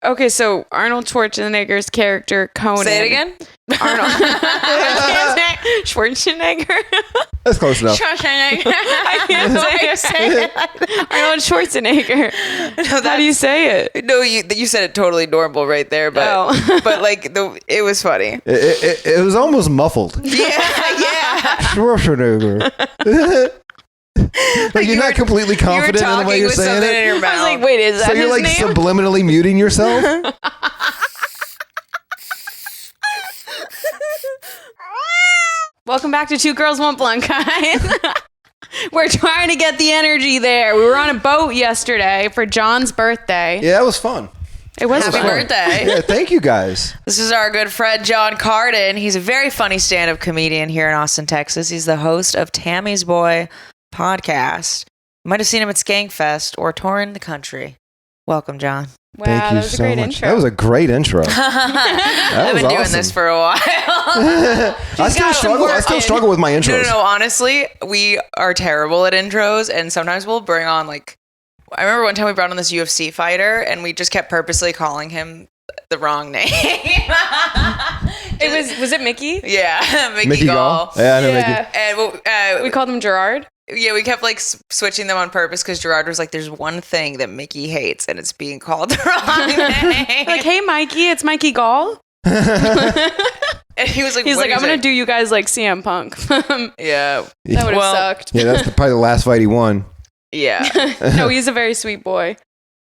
Okay, so Arnold Schwarzenegger's character, Conan. Say it again? Arnold Schwarzenegger. That's close enough. I can't say it. Arnold Schwarzenegger. No, How do you say it? No, you said it totally normal right there, but but like it was funny. It was almost muffled. Yeah. Schwarzenegger. Like you're not completely confident in the way you're saying it. In your mouth. I was like, wait, is that So you're his like name? subliminally muting yourself? Welcome back to Two Girls, One Blunt, guys. We're trying to get the energy there. We were on a boat yesterday for John's birthday. Yeah, that was fun. It was Happy fun. birthday. Yeah, thank you guys. This is our good friend, Jon Carden. He's a very funny stand-up comedian here in Austin, Texas. He's the host of Tammy's Boy podcast. You might have seen him at Skankfest or touring the country. Welcome, John. Wow, Thank you that was a so great much. intro. That was a great intro. I've been doing this for a while. I still struggle with my intros. No. Honestly, we are terrible at intros, and sometimes we'll bring on like. I remember one time we brought on this UFC fighter, and we just kept purposely calling him the wrong name. Was it Mickey? Yeah, Mickey Gall. Yeah, I know Yeah. Mickey. And We called him Gerard. yeah, we kept like switching them on purpose because Gerard was like, "There's one thing that Mickey hates, and it's being called the wrong name." Like, hey, Mikey, it's Mikey Gall. And he was like, He's what like, is I'm going it? to do you guys like CM Punk. Yeah, That would have Well, sucked. Yeah, that's probably the last fight he won. yeah. No, he's a very sweet boy.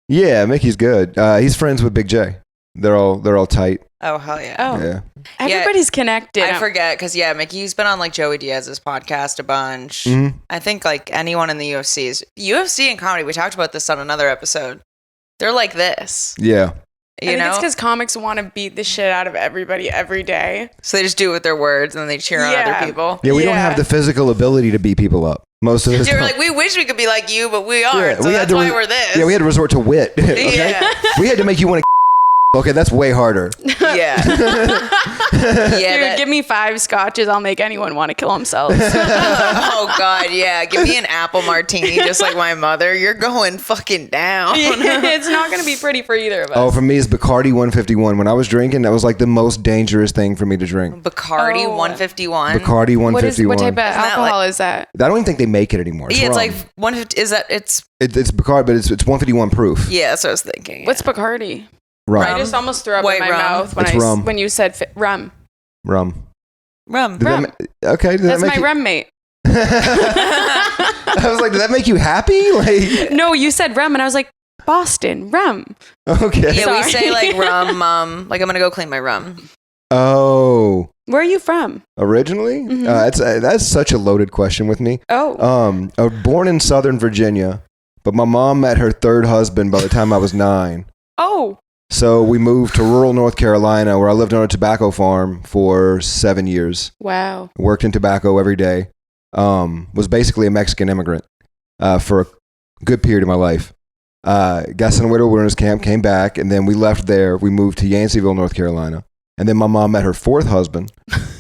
Yeah, Mickey's good. He's friends with Big J. They're all tight. Oh hell yeah. Oh, Yeah. everybody's connected. I forget because Mickey's been on like Joey Diaz's podcast a bunch. Mhm. I think like anyone in the UFC and comedy. We talked about this on another episode. They're like this, Yeah. I you think know. it's because comics want to beat the shit out of everybody every day. So they just do it with their words and then they cheer on Yeah. other people. Yeah, we don't have the physical ability to beat people up. Most of us You're don't. like, we wish we could be like you, but we aren't. So we had that's to why we're this. Yeah, we had to resort to wit. Okay? Yeah. We had to make you want to. Okay, that's way harder. Yeah. Dude, give me 5 scotches. I'll make anyone want to kill themselves. Oh God, yeah. Give me an apple martini, just like my mother. You're going fucking down. It's not going to be pretty for either of us. Oh, for me, it's Bacardi 151. When I was drinking, that was like the most dangerous thing for me to drink. Bacardi Oh. 151. Bacardi 151. What type of that alcohol is that? I don't even think they make it anymore. It's Yeah, it's rum. like 150. Is that it's? It's Bacardi, but it's 151 proof. Yeah, that's what I was thinking. What's Bacardi? Rum. I just almost threw up White in my rum. mouth when It's rum. when you said rum. Rum. rum? Did Rum. Okay. Did That's that my make you, roommate. I was like, did that make you happy? Like, No, you said rum, and I was like, Boston rum. okay. Yeah, we Sorry. say like rum, like I'm gonna go clean my rum. Oh, Where are you from? originally? Mhm. That's such a loaded question with me. Oh, Born in Southern Virginia, but my mom met her third husband by the time I was 9. oh, So we moved to rural North Carolina, where I lived on a tobacco farm for 7 years. wow. Worked in tobacco every day. Was basically a Mexican immigrant for a good period of my life. Got sent away to a wilderness camp, came back, and then we left there. We moved to Yanceyville, North Carolina. And then my mom met her fourth husband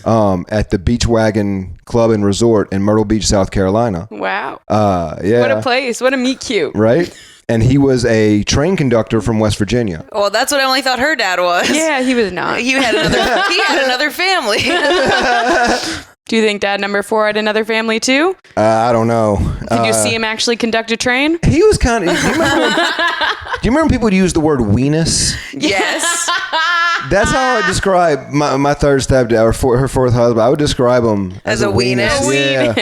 at the Beach Wagon Club and Resort in Myrtle Beach, South Carolina. Wow. Yeah. What a place. What a meet cute. Right? And he was a train conductor from West Virginia. Well, that's what Emily thought her dad was. Yeah, he was not. He had another family. Do you think dad number 4 had another family too? I don't know. Did you see him actually conduct a train? He was kind of. Do you remember when people would use the word weenus? Yes. That's how I describe my third stepdad or her fourth husband. I would describe him As a weenus? Yeah. He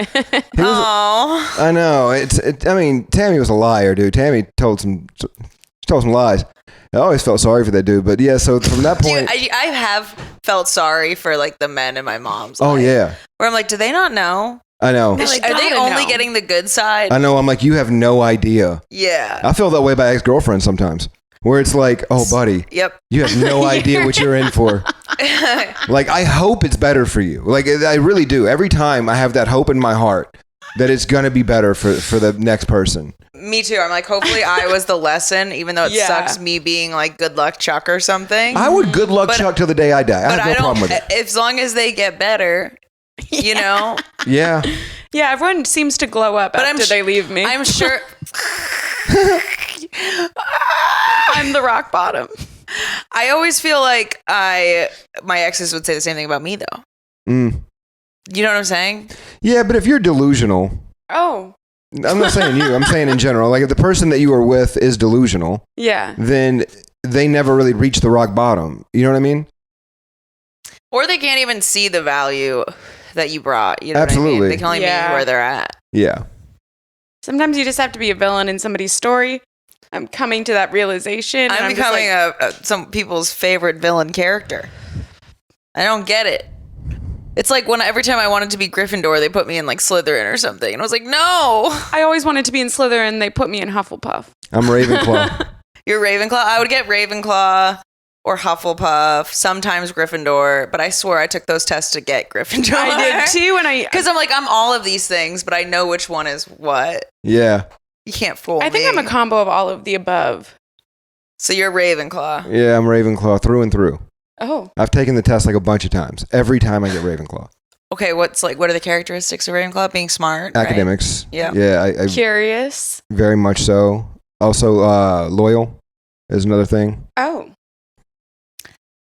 was, Oh. I know. I mean, Tammy was a liar, dude. Tammy told some lies. I always felt sorry for that dude. But yeah, so from that point. Dude, I have felt sorry for like the men in my mom's Oh life. yeah. Where I'm like, do they not know? I know. They're like, Are they gotta only know. getting the good side? I know. I'm like, you have no idea. Yeah. I feel that way about ex-girlfriends sometimes. Where it's like, oh, buddy, Yep. you have no idea what you're in for. Like, I hope it's better for you. Like, I really do. Every time I have that hope in my heart that it's going to be better for the next person. Me too. I'm like, hopefully I was the lesson, even though it Yeah. sucks me being like good luck Chuck or something. I would good luck But- Chuck till the day I die. I but have no problem with it. as long as they get better, you know. Yeah. Yeah, everyone seems to glow up But after they leave me. I'm sure. I'm the rock bottom. I always feel like my exes would say the same thing about me, though. Mm. You know what I'm saying? Yeah, but if you're delusional, Oh. I'm not saying you, I'm saying in general, like if the person that you are with is delusional, Yeah. then they never really reach the rock bottom. You know what I mean? Or they can't even see the value that you brought. You know what I Absolutely. mean? They can only meet you where they're at. Yeah. Sometimes you just have to be a villain in somebody's story. I'm coming to that realization. I'm becoming some people's favorite villain character. I don't get it. It's like every time I wanted to be Gryffindor, they put me in like Slytherin or something. And I was like, no. I always wanted to be in Slytherin. They put me in Hufflepuff. I'm Ravenclaw. You're Ravenclaw? I would get Ravenclaw or Hufflepuff, sometimes Gryffindor, but I swear I took those tests to get Gryffindor. I did too, Because I'm like, I'm all of these things, but I know which one is what. Yeah. You can't fool me. I think I'm a combo of all of the above. So you're Ravenclaw. Yeah, I'm Ravenclaw through and through. Oh. I've taken the test like a bunch of times. Every time I get Ravenclaw. Okay, what are the characteristics of Ravenclaw? Being smart, Academics. Right? Yeah. Yeah, I Curious. very much so. Also, loyal is another thing. Oh.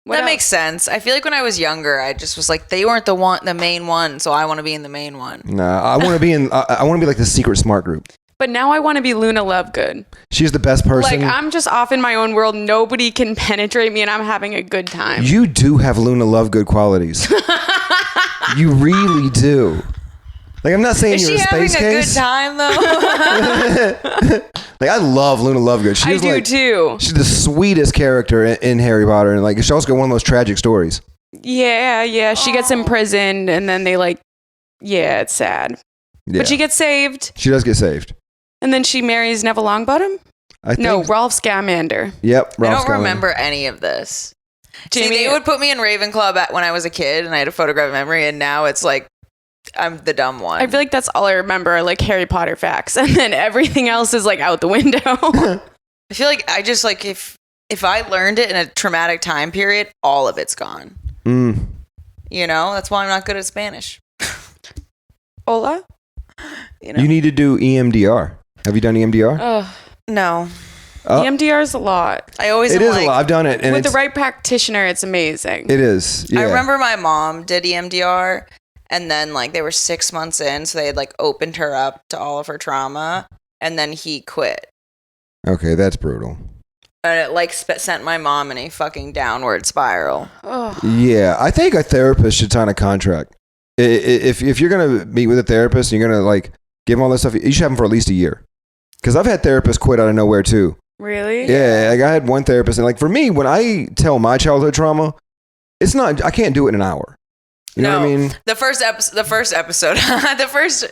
That makes sense. I feel like when I was younger, I just was like, they weren't the main one, so I want to be in the main one. Nah, I want to be I want to be like the secret smart group. But now I want to be Luna Lovegood. She's the best person. Like, I'm just off in my own world. Nobody can penetrate me, and I'm having a good time. You do have Luna Lovegood qualities. You really do. Like, I'm not saying Is you're she a space having a case. good time though? Like, I love Luna Lovegood. I do too. She's the sweetest character in Harry Potter, and like, she also got one of those tragic stories. Yeah. She gets imprisoned, and then they it's sad. Yeah. But she gets saved, She does get saved. and then she marries Neville Longbottom? I think. No, Rolf Scamander. Yep. I Ralph don't Scamander. remember any of this. See, Jamie- they would put me in Ravenclaw back when I was a kid, and I had a photographic memory, and now it's like I'm the dumb one. I feel like that's all I remember, like Harry Potter facts, and then everything else is like out the window. I feel like I just like if I learned it in a traumatic time period, all of it's gone. Mm. You know, that's why I'm not good at Spanish. Hola? You know, You need to do EMDR. Have you done EMDR? Ugh. no. EMDR is a lot. I always It am is like, a lot. I've done it, and With the it's, right practitioner, it's amazing. it is. Yeah. I remember my mom did EMDR, and then like they were 6 months in, so they had like opened her up to all of her trauma, and then he quit. Okay, that's brutal. And it like sent my mom in a fucking downward spiral. Ugh. Yeah, I think a therapist should sign a contract. If you're gonna meet with a therapist and you're gonna like give them all this stuff, you should have them for at least a year. Because I've had therapists quit out of nowhere too. Really? Yeah, like I had one therapist, and like for me, when I tell my childhood trauma, it's not. I can't do it in an hour. You know what I mean? The first episode, the first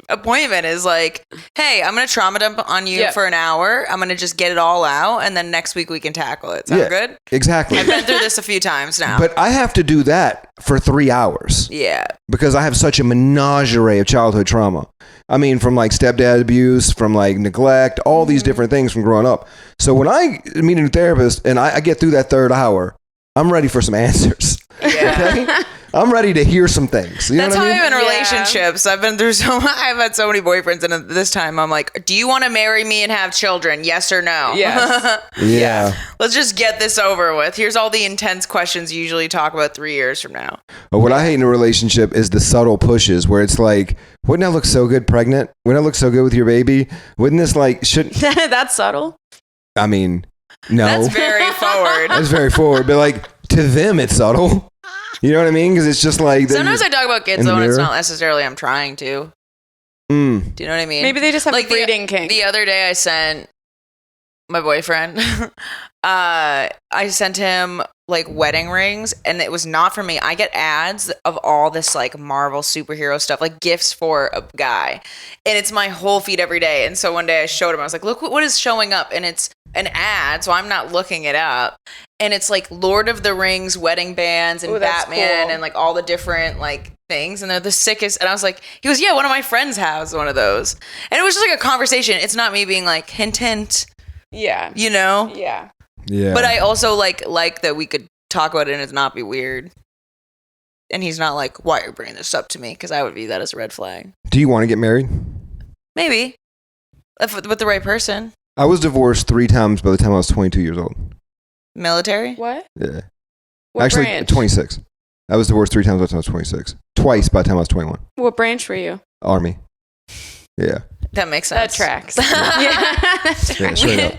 appointment is like, hey, I'm gonna trauma dump on you for an hour. I'm gonna just get it all out, and then next week we can tackle it. Sound good? Exactly. I've been through this a few times now. But I have to do that for 3 hours. Yeah. Because I have such a menagerie of childhood trauma. I mean, from like stepdad abuse, from like neglect, all these different things from growing up. So when I meet a new therapist and I get through that third hour, I'm ready for some answers. Yeah. Okay? I'm ready to hear some things. You That's know how what I I'm mean? in relationships. I've been through I've had so many boyfriends, and this time I'm like, do you want to marry me and have children? Yes or no? Yes. Yeah. Let's just get this over with. Here's all the intense questions you usually talk about 3 years from now. But what I hate in a relationship is the subtle pushes where it's like, wouldn't I look so good pregnant? Wouldn't I look so good with your baby? Wouldn't this like, That's subtle. I mean, no. That's very forward. That's very forward. But like, to them, it's subtle. You know what I mean? Because it's just like... Sometimes I talk about kids, in the though, and it's mirror. not necessily I'm trying to. Mm. Do you know what I mean? Maybe they just have Like a breeding kink. The other day I sent my boyfriend, I sent him like wedding rings, and it was not for me. I get ads of all this like Marvel superhero stuff, like gifts for a guy, and it's my whole feed every day. And so one day I showed him, I was like, look what is showing up, and it's an ad, so I'm not looking it up, and it's like Lord of the Rings wedding bands and Ooh, that's Batman cool. and like all the different like things, and they're the sickest. And I was like, he goes, yeah, one of my friends has one of those, and it was just like a conversation. It's not me being like hint hint, Yeah. you know. Yeah. Yeah. But I also like that we could talk about it and it's not be weird. And he's not like, why are you bringing this up to me? Because I would view that as a red flag. Do you want to get married? Maybe. With the right person. I was divorced 3 times by the time I was 22 years old. Military? What? Yeah. What Actually, branch? 26. I was divorced 3 times by the time I was 26. Twice by the time I was 21. What branch were you? Army. Yeah. That makes That sense. tracks. Yeah. Yeah, straight up.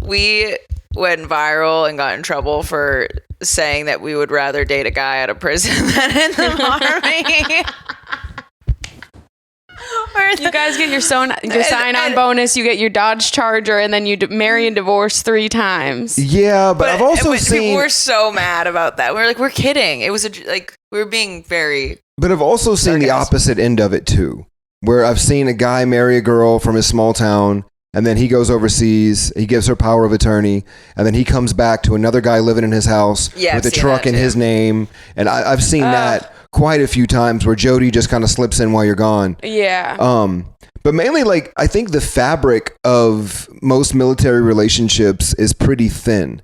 We went viral and got in trouble for saying that we would rather date a guy out of prison than in the army. You guys get your sign-on bonus. You get your Dodge Charger, and then you marry and divorce 3 times. Yeah, but I've also seen... People were so mad about that. We were like, we're kidding. It was we were being very... But I've also seen the opposite end of it, too. Where I've seen a guy marry a girl from his small town, and then he goes overseas, he gives her power of attorney, and then he comes back to another guy living in his house with a truck in his name. And I've seen that quite a few times where Jody just kind of slips in while you're gone. Yeah. But mainly, like, I think the fabric of most military relationships is pretty thin.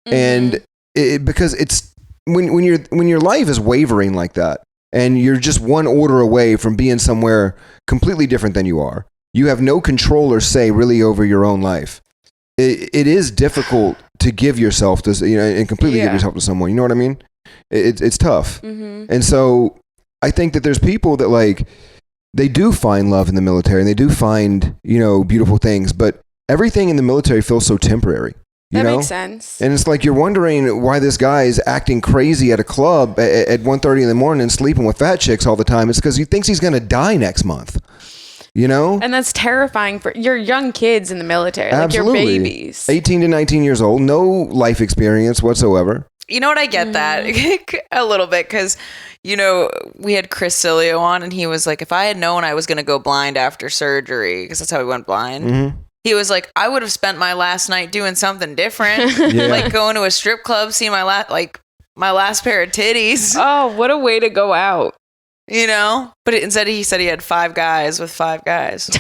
And because it's when your life is wavering like that, and you're just one order away from being somewhere completely different than you are. You have no control or say really over your own life. It is difficult to give yourself to, and completely give yourself to someone. You know what I mean? It's tough. And so I think that there's people that like, they do find love in the military and they do find, beautiful things, but everything in the military feels so temporary. That makes sense. And it's like you're wondering why this guy is acting crazy at a club at 1:30 in the morning and sleeping with fat chicks all the time. It's because he thinks he's going to die next month. And that's terrifying for your young kids in the military. Absolutely. Like your babies. 18 to 19 years old, no life experience whatsoever. You know what? I get that a little bit because, we had Chris Cilio on and he was like, if I had known I was going to go blind after surgery, because that's how he went blind. He was like, I would have spent my last night doing something different, like going to a strip club, seeing my last pair of titties. Oh, what a way to go out. But instead he said he had 5 guys with 5 guys.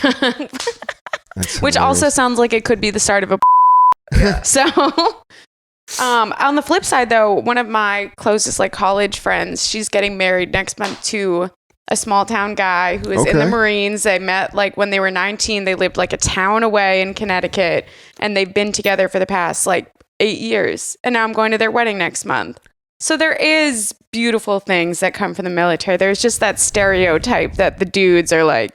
Which also sounds like it could be the start of a So on the flip side though, one of my closest college friends, she's getting married next month to a small town guy who is in the Marines. They met when they were 19. They lived a town away in Connecticut, and they've been together for the past 8 years. And now I'm going to their wedding next month. So there is beautiful things that come from the military. There's just that stereotype that the dudes are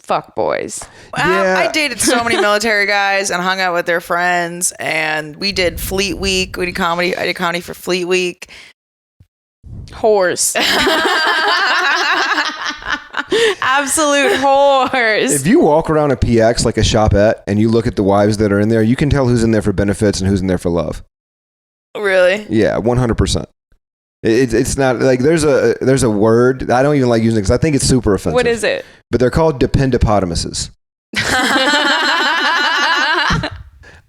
fuck boys. I dated so many military guys and hung out with their friends, and we did Fleet Week. We did comedy. I did comedy for Fleet Week. Horse. Absolute whores. If you walk around a PX like a shopette and you look at the wives that are in there, you can tell who's in there for benefits and who's in there for love. Really? Yeah, 100%. It's not there's a word I don't even like using it because I think it's super offensive. What is it? But they're called dependopotamuses.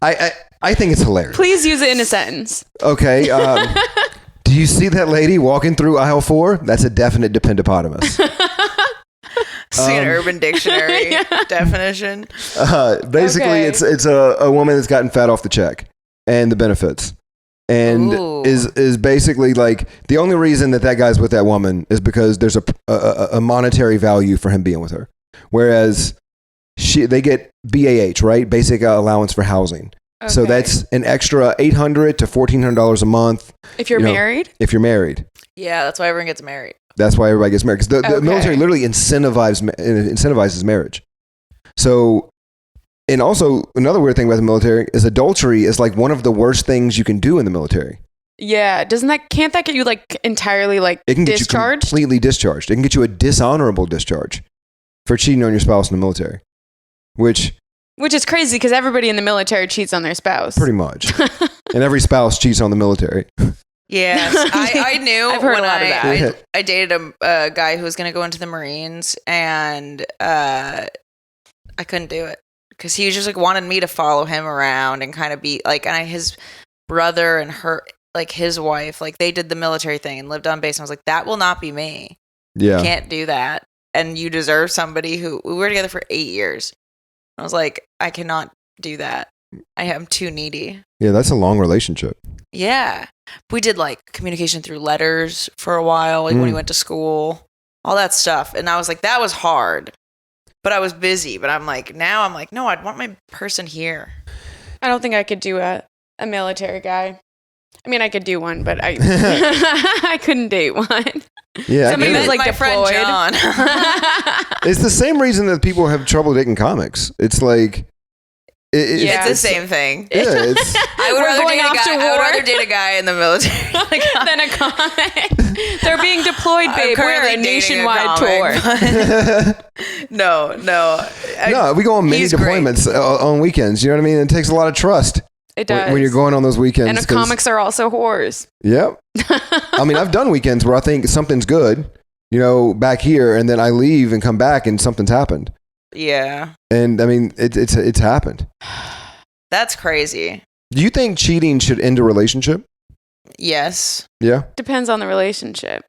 I think it's hilarious. Please use it in a sentence. Okay. Do you see that lady walking through aisle 4? That's a definite dependopotamus. See an Urban Dictionary definition. Basically, it's a woman that's gotten fat off the check and the benefits. And is basically the only reason that guy's with that woman is because there's a monetary value for him being with her. Whereas they get BAH, right? Basic allowance for housing. Okay. So that's an extra $800 to $1,400 a month. If you're married? If you're married. Yeah, that's why everyone gets married. That's why everybody gets married. Because the military literally incentivizes marriage. So, and also another weird thing about the military is adultery is one of the worst things you can do in the military. Yeah. Can't that get you entirely it can discharged? Get you completely discharged. It can get you a dishonorable discharge for cheating on your spouse in the military. Which is crazy because everybody in the military cheats on their spouse. Pretty much. And every spouse cheats on the military. Yes. I knew I've heard a lot of that. I dated a guy who was going to go into the Marines, and I couldn't do it because he was just wanted me to follow him around and kind of be his brother and her, his wife, they did the military thing and lived on base. And I was like, that will not be me. Yeah. You can't do that. And you deserve somebody we were together for 8 years. I was like, I cannot do that. I am too needy. Yeah, that's a long relationship. Yeah. We did communication through letters for a while, when we went to school, all that stuff. And I was like, that was hard, but I was busy. But now I'm like, no, I'd want my person here. I don't think I could do a military guy. I mean, I could do one, but I I couldn't date one. Yeah, somebody was like my friend deployed. John. it's the same reason that people have trouble dating comics. It's like Yeah. It's the same thing. Yeah, it's I would We're rather going date a off guy. to I would war. rather date a guy in the military. Than a comic. They're being deployed, I'm babe. We're currently a dating a nationwide tour. comic, no. no. We go on many he's great. deployments on weekends. You know what I mean? It takes a lot of trust. It does. When you're going on those weekends. And the comics are also whores. Yep. I mean, I've done weekends where I think something's good, back here, and then I leave and come back and something's happened. Yeah. And I mean, it's happened. That's crazy. Do you think cheating should end a relationship? Yes. Yeah. Depends on the relationship.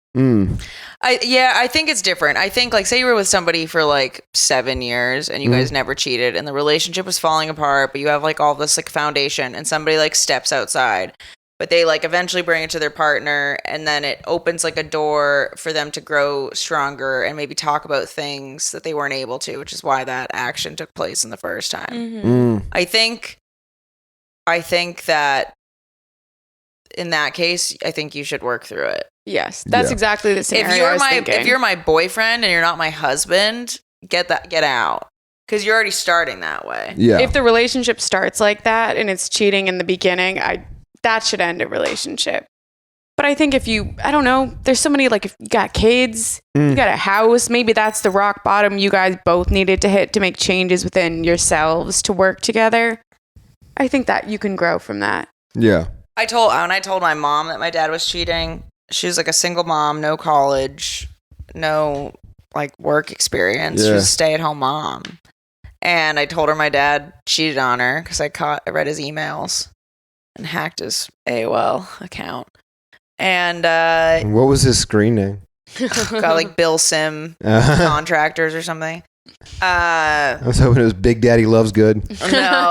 I think it's different. I think, like, say you were with somebody for like 7 years and you guys never cheated and the relationship was falling apart, but you have like all this like foundation and somebody like steps outside, but they like eventually bring it to their partner and then it opens like a door for them to grow stronger and maybe talk about things that they weren't able to, which is why that action took place in the first time. Mm-hmm. I think that in that case, I think you should work through it. Yes, that's exactly the scenario I was thinking. If you're my boyfriend and you're not my husband, get out, because you're already starting that way. Yeah. If the relationship starts like that and it's cheating in the beginning, that should end a relationship. But I think I don't know, there's so many, like, if you got kids, you got a house, maybe that's the rock bottom you guys both needed to hit to make changes within yourselves to work together. I think that you can grow from that. Yeah. When I told my mom that my dad was cheating, she was like a single mom, no college, no like work experience. She was a stay-at-home mom. And I told her my dad cheated on her because I read his emails and hacked his AOL account. And what was his screen name? got like Bill Sim contractors or something. I was hoping it was Big Daddy Loves Good. No.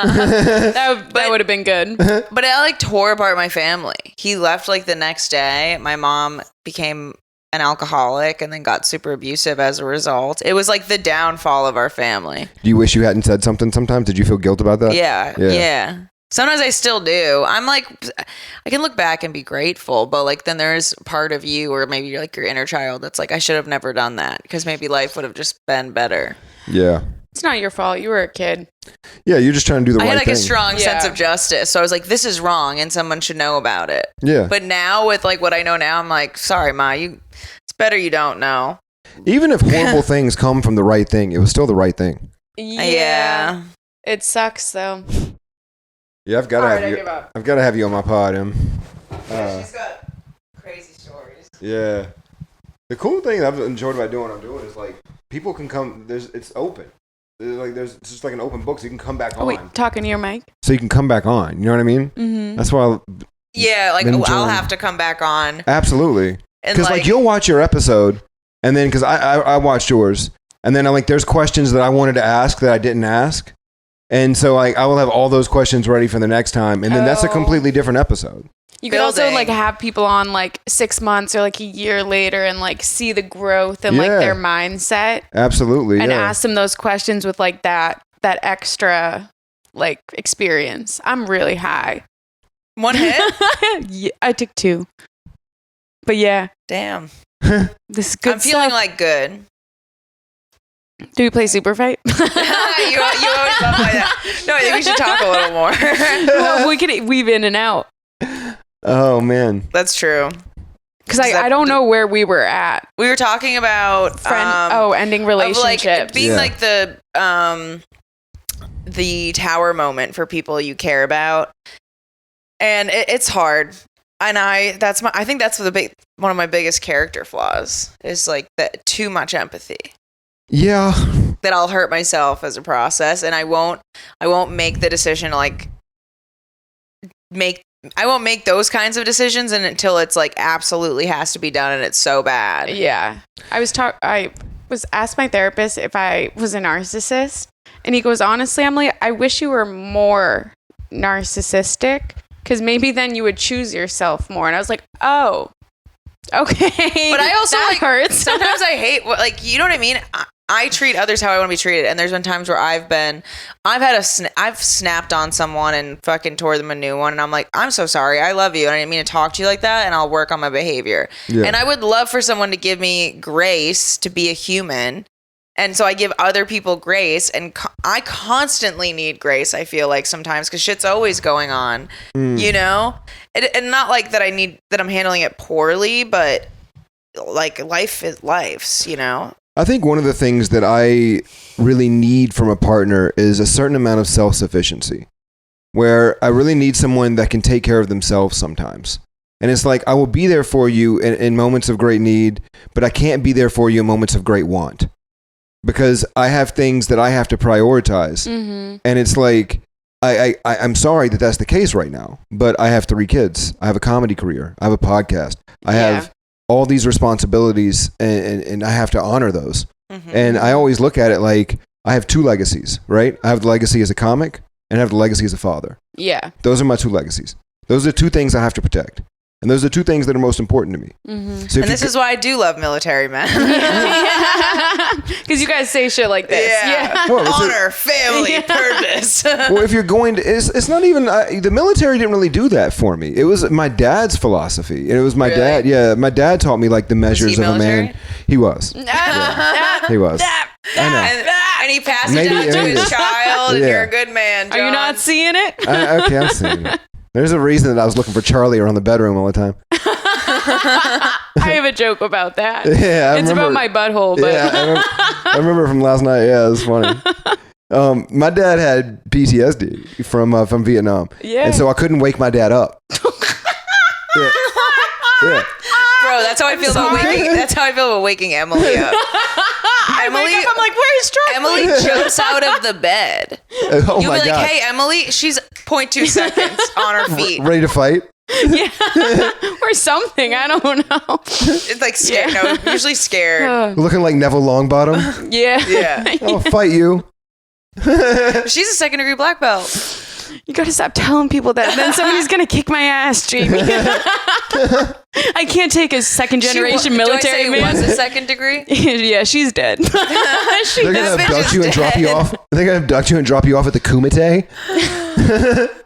That would have been good. But it like tore apart my family. He left like the next day. My mom became an alcoholic and then got super abusive as a result. It was like the downfall of our family. Do you wish you hadn't said something sometimes? Did you feel guilt about that? Yeah. Sometimes I still do. I'm like, I can look back and be grateful, but like then there's part of you or maybe you're like your inner child that's like, I should have never done that because maybe life would have just been better. Yeah. It's not your fault. You were a kid. Yeah, you're just trying to do the right thing. I had like a strong sense of justice. So I was like, this is wrong and someone should know about it. Yeah. But now with like what I know now, I'm like, sorry, Ma, it's better you don't know. Even if horrible things come from the right thing, it was still the right thing. Yeah. It sucks though. Yeah, I've got to have you on my pod, She's got crazy stories. Yeah. The cool thing I've enjoyed about doing what I'm doing is like people can come. It's open. It's just like an open book, so you can come back on. Wait, talking to your mic. So you can come back on. You know what I mean? Mm-hmm. That's why. I'll have to come back on. Absolutely. Because like you'll watch your episode, and then because I watched yours, and then I'm like, there's questions that I wanted to ask that I didn't ask. And so like I will have all those questions ready for the next time. And then that's a completely different episode. You could also like have people on like 6 months or like a year later and like see the growth and like their mindset. Absolutely. And ask them those questions with like that extra like experience. I'm really high. One hit? Yeah, I took 2. But yeah. Damn. This is good I'm feeling stuff. like good. Do we play Super Fight? you always love like that. No, I think we should talk a little more. Well, we could weave in and out. Oh, man. That's true. Because I don't know where we were at. We were talking about ending relationships. Like being like the tower moment for people you care about. And it's hard. And I think that's one of my biggest character flaws is like that too much empathy. Yeah. That I'll hurt myself as a process, and I won't make the decision to like I won't make those kinds of decisions until it's like absolutely has to be done and it's so bad. Yeah. I was asked my therapist if I was a narcissist, and he goes, honestly, Emily, I wish you were more narcissistic because maybe then you would choose yourself more. And I was like, oh, okay. But I also that like hurts. Sometimes I hate you know what I mean? I treat others how I want to be treated. And there's been times where I've snapped on someone and fucking tore them a new one. And I'm like, I'm so sorry. I love you. And I didn't mean to talk to you like that. And I'll work on my behavior. Yeah. And I would love for someone to give me grace to be a human. And so I give other people grace, and I constantly need grace, I feel like sometimes, because shit's always going on, you know? And not like that I'm handling it poorly, but like life is life's, you know? I think one of the things that I really need from a partner is a certain amount of self-sufficiency, where I really need someone that can take care of themselves sometimes. And it's like, I will be there for you in moments of great need, but I can't be there for you in moments of great want. Because I have things that I have to prioritize. Mm-hmm. And it's like, I'm sorry that that's the case right now, but I have 3 kids. I have a comedy career. I have a podcast. I have all these responsibilities, and I have to honor those. Mm-hmm. And I always look at it like I have 2 legacies, right? I have the legacy as a comic, and I have the legacy as a father. Yeah. Those are my 2 legacies. Those are 2 things I have to protect. And those are 2 things that are most important to me. Mm-hmm. So and this is why I do love military men. Because you guys say shit like this. Yeah. Well, honor, family, purpose. Well, if you're going to... It's not even... the military didn't really do that for me. It was my dad's philosophy. And it was my dad... Yeah, my dad taught me like the measures of a man. He was. Yeah. He was. I know. And he passed it down to his child, and you're a good man, John. Are you not seeing it? Okay, I'm seeing it. There's a reason that I was looking for Charlie around the bedroom all the time. I have a joke about that. Yeah, it's about my butthole. But yeah, I remember from last night. Yeah, it was funny. My dad had PTSD from Vietnam. Yeah, and so I couldn't wake my dad up. Yeah. Bro, that's how I feel about waking. That's how I feel about waking Emily up. Emily, wake up, I'm like, where's Charlie? Emily jumps out of the bed. Oh You'll my be like, God. hey, Emily, she's 0.2 seconds on her feet. Ready to fight? Yeah. Or something. I don't know. It's like scared. No, usually scared. Looking like Neville Longbottom? Yeah. Yeah. I'll fight you. She's a 2nd degree black belt. You gotta stop telling people that. Then somebody's gonna kick my ass, Jamie. I can't take a 2nd generation military man. Was a 2nd degree? Yeah, she's dead. They're gonna abduct you and drop you off. They're gonna abduct you and drop you off at the Kumite.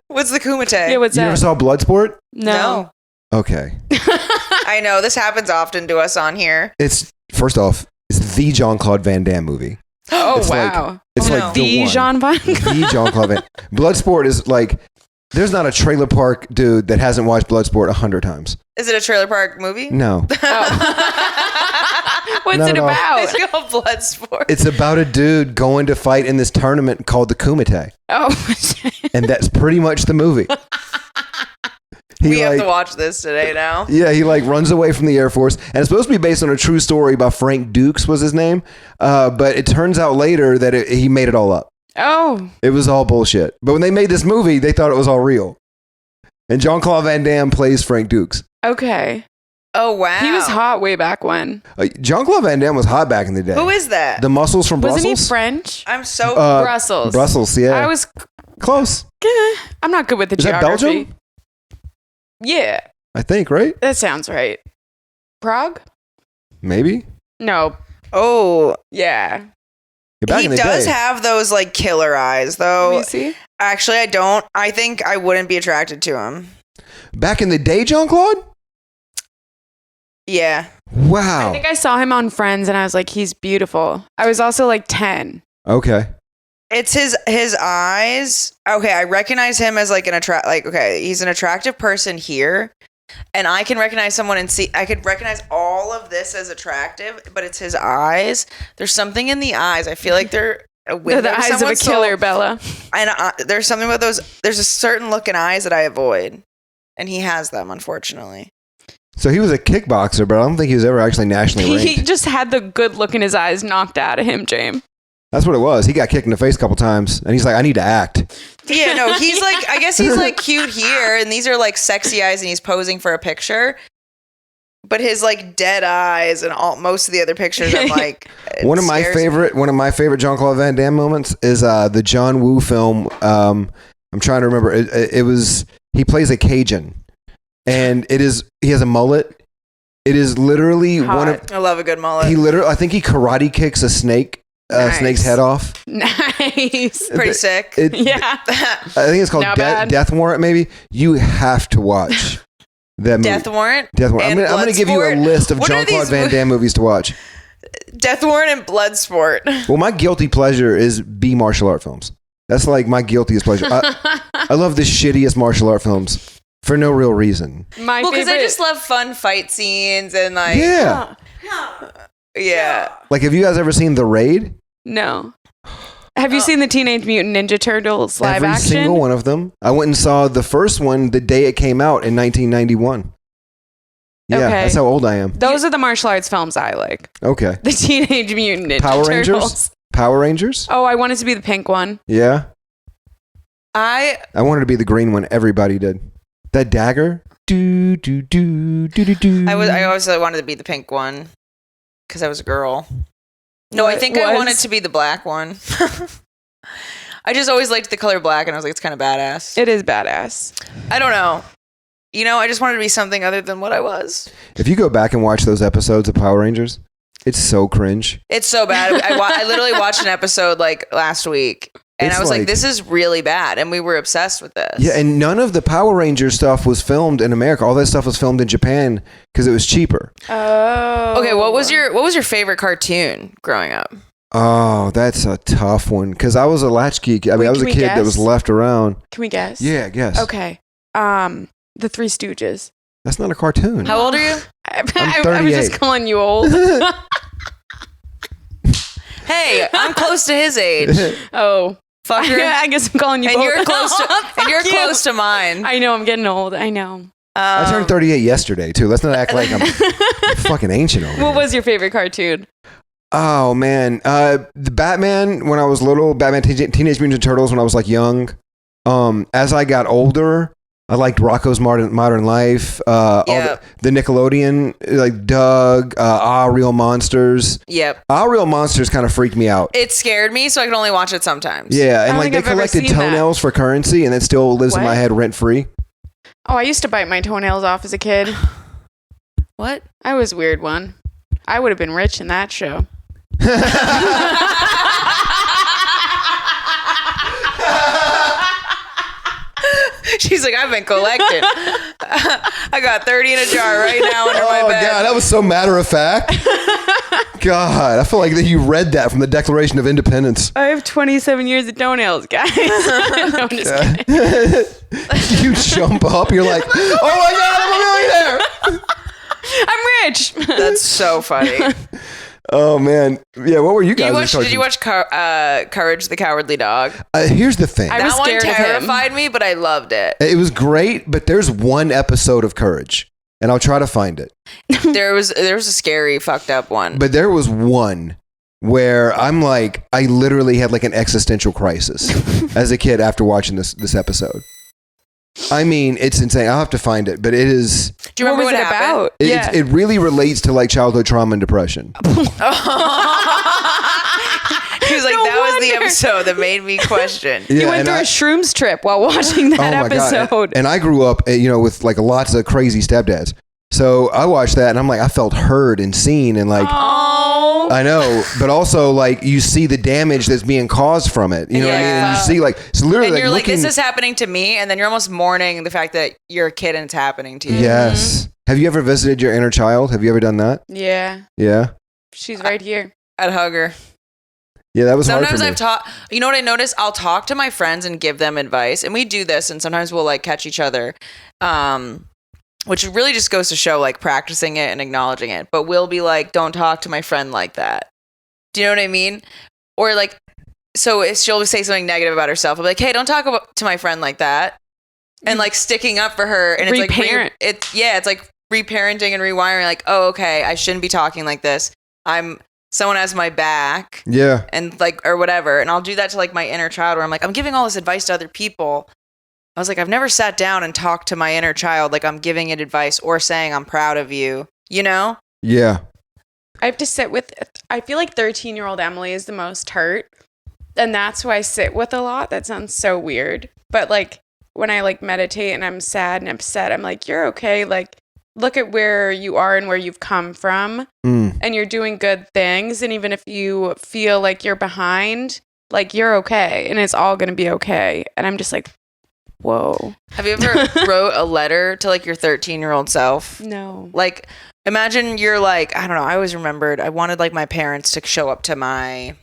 What's the Kumite? Yeah, what's that? You never saw Bloodsport? No. Okay. I know this happens often to us on here. It's first off, it's the Jean-Claude Van Damme movie. Oh, it's wow. Like, it's like the Jean-Claude Van Bloodsport is like, there's not a trailer park dude that hasn't watched Bloodsport 100 times. Is it a trailer park movie? No. Oh. What's it about? It's called Bloodsport. It's about a dude going to fight in this tournament called the Kumite. Oh. And that's pretty much the movie. We have to watch this today now. Yeah, he like runs away from the Air Force, and it's supposed to be based on a true story by Frank Dukes was his name, but it turns out later that he made it all up. Oh. It was all bullshit. But when they made this movie, they thought it was all real. And Jean-Claude Van Damme plays Frank Dukes. Okay. Oh, wow. He was hot way back when. Jean-Claude Van Damme was hot back in the day. Who is that? The muscles from Brussels. Wasn't he French? I'm so... Brussels. Brussels, yeah. I was... Close. I'm not good with the geography. Is that Belgium? Yeah. I think, right? That sounds right. Prague? Maybe. No. Oh. Yeah. He does have those like killer eyes though. Let me see. Actually, I don't. I think I wouldn't be attracted to him. Back in the day, Jean-Claude? Yeah. Wow. I think I saw him on Friends and I was like, he's beautiful. I was also like 10. Okay. It's his eyes. Okay, I recognize him as like he's an attractive person here. And I can recognize someone and see, I could recognize all of this as attractive, but it's his eyes. There's something in the eyes. I feel like they're the eyes of a killer, Bella. And there's something about those. There's a certain look in eyes that I avoid. And he has them, unfortunately. So he was a kickboxer, but I don't think he was ever actually nationally ranked. He just had the good look in his eyes knocked out of him, James. That's what it was. He got kicked in the face a couple times, and he's like, I need to act. Yeah, no, he's like, I guess he's like cute here, and these are like sexy eyes, and he's posing for a picture. But his like dead eyes and most of the other pictures, I'm like, one of my favorite Jean-Claude Van Damme moments is the John Woo film. I'm trying to remember. It was he plays a Cajun, and he has a mullet. It is literally I love a good mullet. I think he karate kicks a snake Nice. Snake's head off. Nice. Pretty sick. Yeah. I think it's called Not bad. Death Warrant. Maybe you have to watch that movie. Death Warrant. Death Warrant. I'm going to give you a list of What are Jean-Claude these Van Damme movies to watch. Death Warrant and Bloodsport. Well, my guilty pleasure is B martial art films. That's like my guiltiest pleasure. I love the shittiest martial art films for no real reason. My Well, because I favorite. just love fun fight scenes and like Yeah. yeah. Like, have you guys ever seen The Raid? No. Have you seen the Teenage Mutant Ninja Turtles live Every action? single one of them. I went and saw the first one the day it came out in 1991. Yeah, Okay. that's how old I am. Those are the martial arts films I like. Okay. The Teenage Mutant Ninja Power Rangers? Turtles. Power Rangers? Oh, I wanted to be the pink one. Yeah. I wanted to be the green one. Everybody did. That dagger? Do, do, do, do, do, do. I always wanted to be the pink one because I was a girl. No, I think I wanted to be the black one. I just always liked the color black, and I was like, it's kind of badass. It is badass. I don't know. I just wanted to be something other than what I was. If you go back and watch those episodes of Power Rangers, it's so cringe. It's so bad. I literally watched an episode like last week, and It's I was like, like- this is really bad, and we were obsessed with this. Yeah, and none of the Power Ranger stuff was filmed in America. All that stuff was filmed in Japan because it was cheaper. Oh. Okay, what was your favorite cartoon growing up? Oh, that's a tough one because I was a latchkey. I Wait, was a can we kid that was guess? left around. Can we guess? Yeah, guess. Okay. The Three Stooges. That's not a cartoon. How old are you? I was 38. just calling you old. Hey, I'm close to his age. Oh. Fucker. I guess I'm calling you And both. you're close to Fuck you. close to mine. I know, I'm getting old. I know. I turned 38 yesterday too. Let's not act like I'm fucking ancient over What here. was your favorite cartoon? Oh man, the Batman when I was little, Batman Teenage Mutant Ninja Turtles when I was like young. As I got older, I liked Rocco's Modern Life. All the Nickelodeon, like Doug, Real Monsters. Yep. Real Monsters kind of freaked me out. It scared me, so I can only watch it sometimes. Yeah, I and don't like think they I've ever collected seen that. toenails for currency, and it still lives in my What? head rent free. Oh, I used to bite my toenails off as a kid. What? I was a weird one. I would have been rich in that show. She's like, I've been collecting. I got 30 in a jar right now under my Oh bed. god, that was so matter of fact. God, I feel like that you read that from the Declaration of Independence. I have 27 years of toenails, guys. No, I'm just kidding. You jump up, you're like, oh my god, I'm a millionaire. I'm rich. That's so funny. Oh man, yeah. What were you guys? Did you watch Courage the Cowardly Dog? Here's the thing. I was That one scared of him. terrified me, but I loved it. It was great, but there's one episode of Courage, and I'll try to find it. There was a scary, fucked up one. But there was one where I'm like, I literally had like an existential crisis as a kid after watching this episode. I mean, it's insane. I'll have to find it, but it is. Do you remember what what was it happened? about? It really relates to like childhood trauma and depression. He was like, No that was the wonder. episode that made me question. Yeah, You went and through a shrooms trip while watching that oh my God. episode. And I grew up, with like lots of crazy stepdads. So I watched that and I'm like, I felt heard and seen and like, Oh. I know, but also like you see the damage that's being caused from it. You know what I mean? And you see like, it's literally And you're like, looking, this is happening to me, and then you're almost mourning the fact that you're a kid and it's happening to you. Yes. Have you ever visited your inner child? Have you ever done that? Yeah. Yeah. She's right here. I'd hug her. Yeah, that was hard Sometimes for me. I've taught, you know what I notice? I'll talk to my friends and give them advice. And we do this, and sometimes we'll like catch each other. Which really just goes to show like practicing it and acknowledging it. But we'll be like, don't talk to my friend like that. Do you know what I mean? Or like, so if she'll say something negative about herself, I'll be like, hey, don't talk to my friend like that. And like sticking up for her. And it's Reparent. like, it's like reparenting and rewiring. Like, oh, okay, I shouldn't be talking like this. Someone has my back. Yeah. And like, or whatever. And I'll do that to like my inner child where I'm like, I'm giving all this advice to other people. I was like, I've never sat down and talked to my inner child like I'm giving it advice or saying I'm proud of you, you know? Yeah. I have to sit with, I feel like 13-year-old Emily is the most hurt. And that's who I sit with a lot. That sounds so weird. But like when I like meditate and I'm sad and upset, I'm like, you're okay. Like look at where you are and where you've come from, and you're doing good things. And even if you feel like you're behind, like you're okay, and it's all going to be okay. And I'm just like, whoa. Have you ever wrote a letter to like your 13-year-old self? No. Like, imagine you're like, I don't know. I always remembered I wanted like my parents to show up to my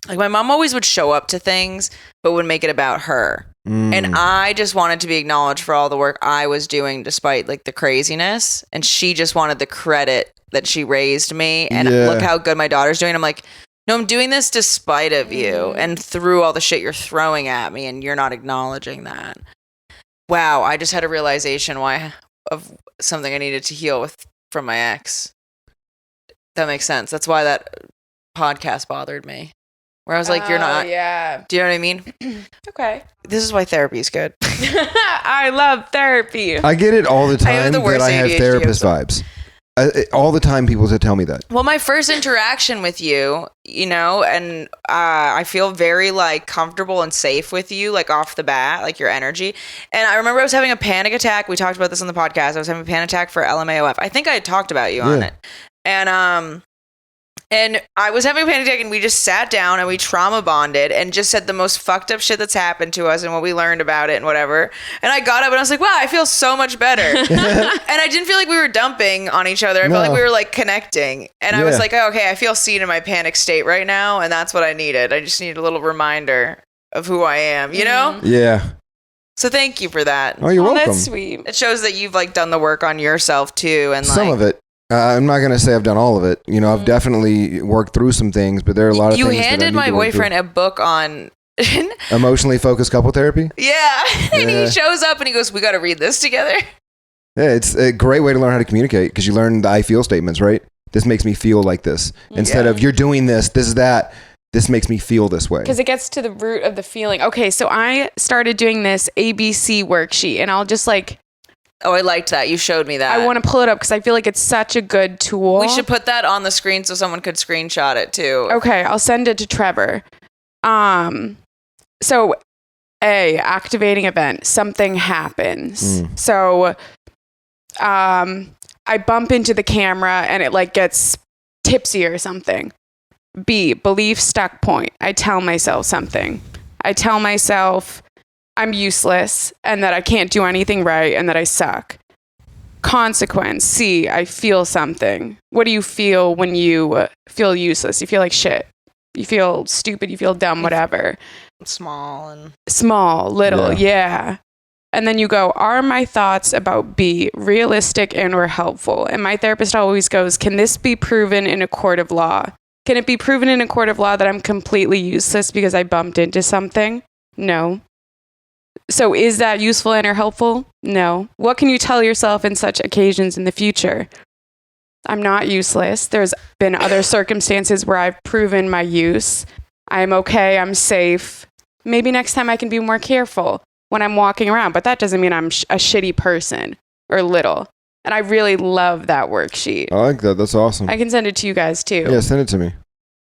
mom always would show up to things, but would make it about her. And I just wanted to be acknowledged for all the work I was doing despite like the craziness. And she just wanted the credit that she raised me. And look how good my daughter's doing. I'm like, no, I'm doing this despite of you and through all the shit you're throwing at me, and you're not acknowledging that. Wow, I just had a realization of something I needed to heal from my ex. That makes sense. That's why that podcast bothered me. Where I was like, you're not. Yeah. Do you know what I mean? Okay. This is why therapy is good. I love therapy. I get it all the time. I have ADHD therapist vibes. All the time people tell me that. Well, my first interaction with you, and I feel very like comfortable and safe with you, like off the bat, like your energy. And I remember I was having a panic attack. We talked about this on the podcast. I was having a panic attack for LMAOF. I think I had talked about you on it. And I was having a panic attack, and we just sat down and we trauma bonded and just said the most fucked up shit that's happened to us and what we learned about it and whatever. And I got up and I was like, wow, I feel so much better. And I didn't feel like we were dumping on each other. I felt like we were like connecting. And I was like, oh, okay, I feel seen in my panic state right now. And that's what I needed. I just need a little reminder of who I am, you know? Yeah. So thank you for that. Oh, you're welcome. That's sweet. It shows that you've like done the work on yourself too. And some of it. I'm not going to say I've done all of it. I've definitely worked through some things, but there are a lot of things. You handed my boyfriend a book on emotionally focused couple therapy. Yeah. And he shows up and he goes, we got to read this together. Yeah, it's a great way to learn how to communicate because you learn the I feel statements, right? This makes me feel like this. Instead of you're doing this is that. This makes me feel this way. Because it gets to the root of the feeling. Okay, so I started doing this ABC worksheet, and I'll just like... Oh, I liked that. You showed me that. I want to pull it up because I feel like it's such a good tool. We should put that on the screen so someone could screenshot it too. Okay, I'll send it to Trevor. So activating event, something happens. So I bump into the camera and it like gets tipsy or something. B, belief stuck point. I tell myself something. I tell myself I'm useless and that I can't do anything right and that I suck. Consequence. C, I feel something. What do you feel when you feel useless? You feel like shit. You feel stupid. You feel dumb, whatever. Small, little, yeah. And then you go, are my thoughts about B realistic and or helpful? And my therapist always goes, can this be proven in a court of law? Can it be proven in a court of law that I'm completely useless because I bumped into something? No. So is that useful and or helpful? No. What can you tell yourself in such occasions in the future? I'm not useless. There's been other circumstances where I've proven my use. I'm okay. I'm safe. Maybe next time I can be more careful when I'm walking around, but that doesn't mean I'm a shitty person or little. And I really love that worksheet. I like that. That's awesome. I can send it to you guys too. Yeah, send it to me.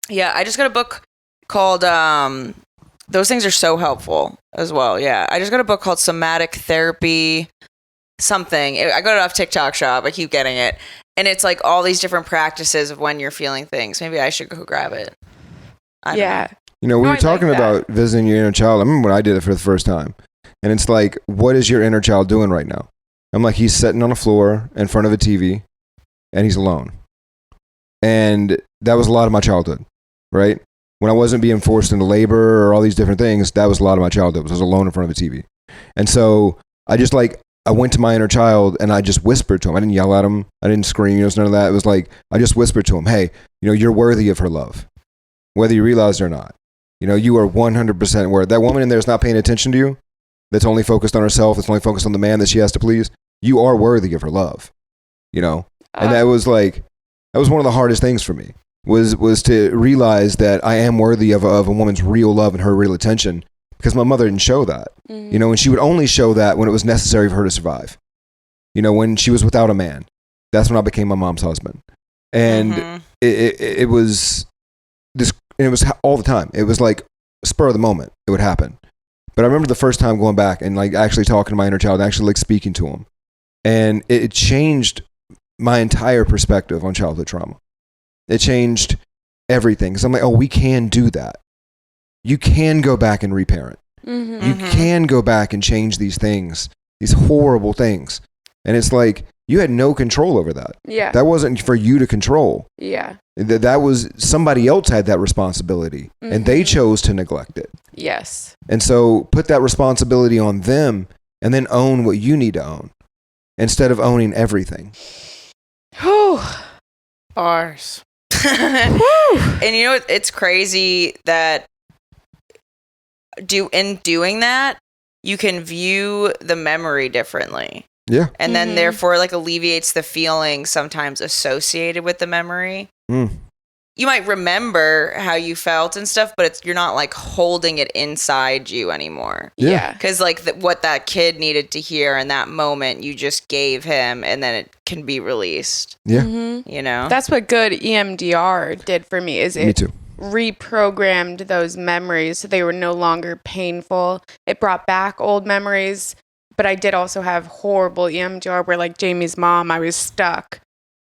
Yeah, I just got a book called those things are so helpful as well. Yeah, I just got a book called Somatic Therapy something. I got it off TikTok Shop. I keep getting it. And it's like all these different practices of when you're feeling things. Maybe I should go grab it. I don't know. We were talking about visiting your inner child. I remember when I did it for the first time. And it's like, what is your inner child doing right now? I'm like, he's sitting on a floor in front of a TV and he's alone. And that was a lot of my childhood, right? When I wasn't being forced into labor or all these different things, that was a lot of my childhood. I was alone in front of a TV. And so I went to my inner child and I just whispered to him. I didn't yell at him. I didn't scream. None of that. It was like, I just whispered to him, hey, you're worthy of her love, whether you realize it or not. You are 100% worth. That woman in there is not paying attention to you. That's only focused on herself. That's only focused on the man that she has to please. You are worthy of her love, and that was one of the hardest things for me was to realize that I am worthy of a woman's real love and her real attention because my mother didn't show that, and she would only show that when it was necessary for her to survive, when she was without a man. That's when I became my mom's husband. And it was this, and it was all the time. It was like spur of the moment. It would happen. But I remember the first time going back and like actually talking to my inner child, actually like speaking to him. And it changed my entire perspective on childhood trauma. It changed everything. So I'm like, oh, we can do that. You can go back and reparent. Mm-hmm. You can go back and change these things, these horrible things. And it's like, you had no control over that. Yeah. That wasn't for you to control. Yeah. That was somebody else had that responsibility and they chose to neglect it. Yes. And so put that responsibility on them and then own what you need to own instead of owning everything. Whew. Bars. And you know, it's crazy that in doing that, you can view the memory differently. Yeah. And then therefore like alleviates the feeling sometimes associated with the memory. You might remember how you felt and stuff, but you're not like holding it inside you anymore. Yeah. Because like what that kid needed to hear in that moment, you just gave him, and then it can be released. Yeah. You know? That's what good EMDR did for me. Me too. Reprogrammed those memories so they were no longer painful. It brought back old memories, but I did also have horrible EMDR where like Jamie's mom, I was stuck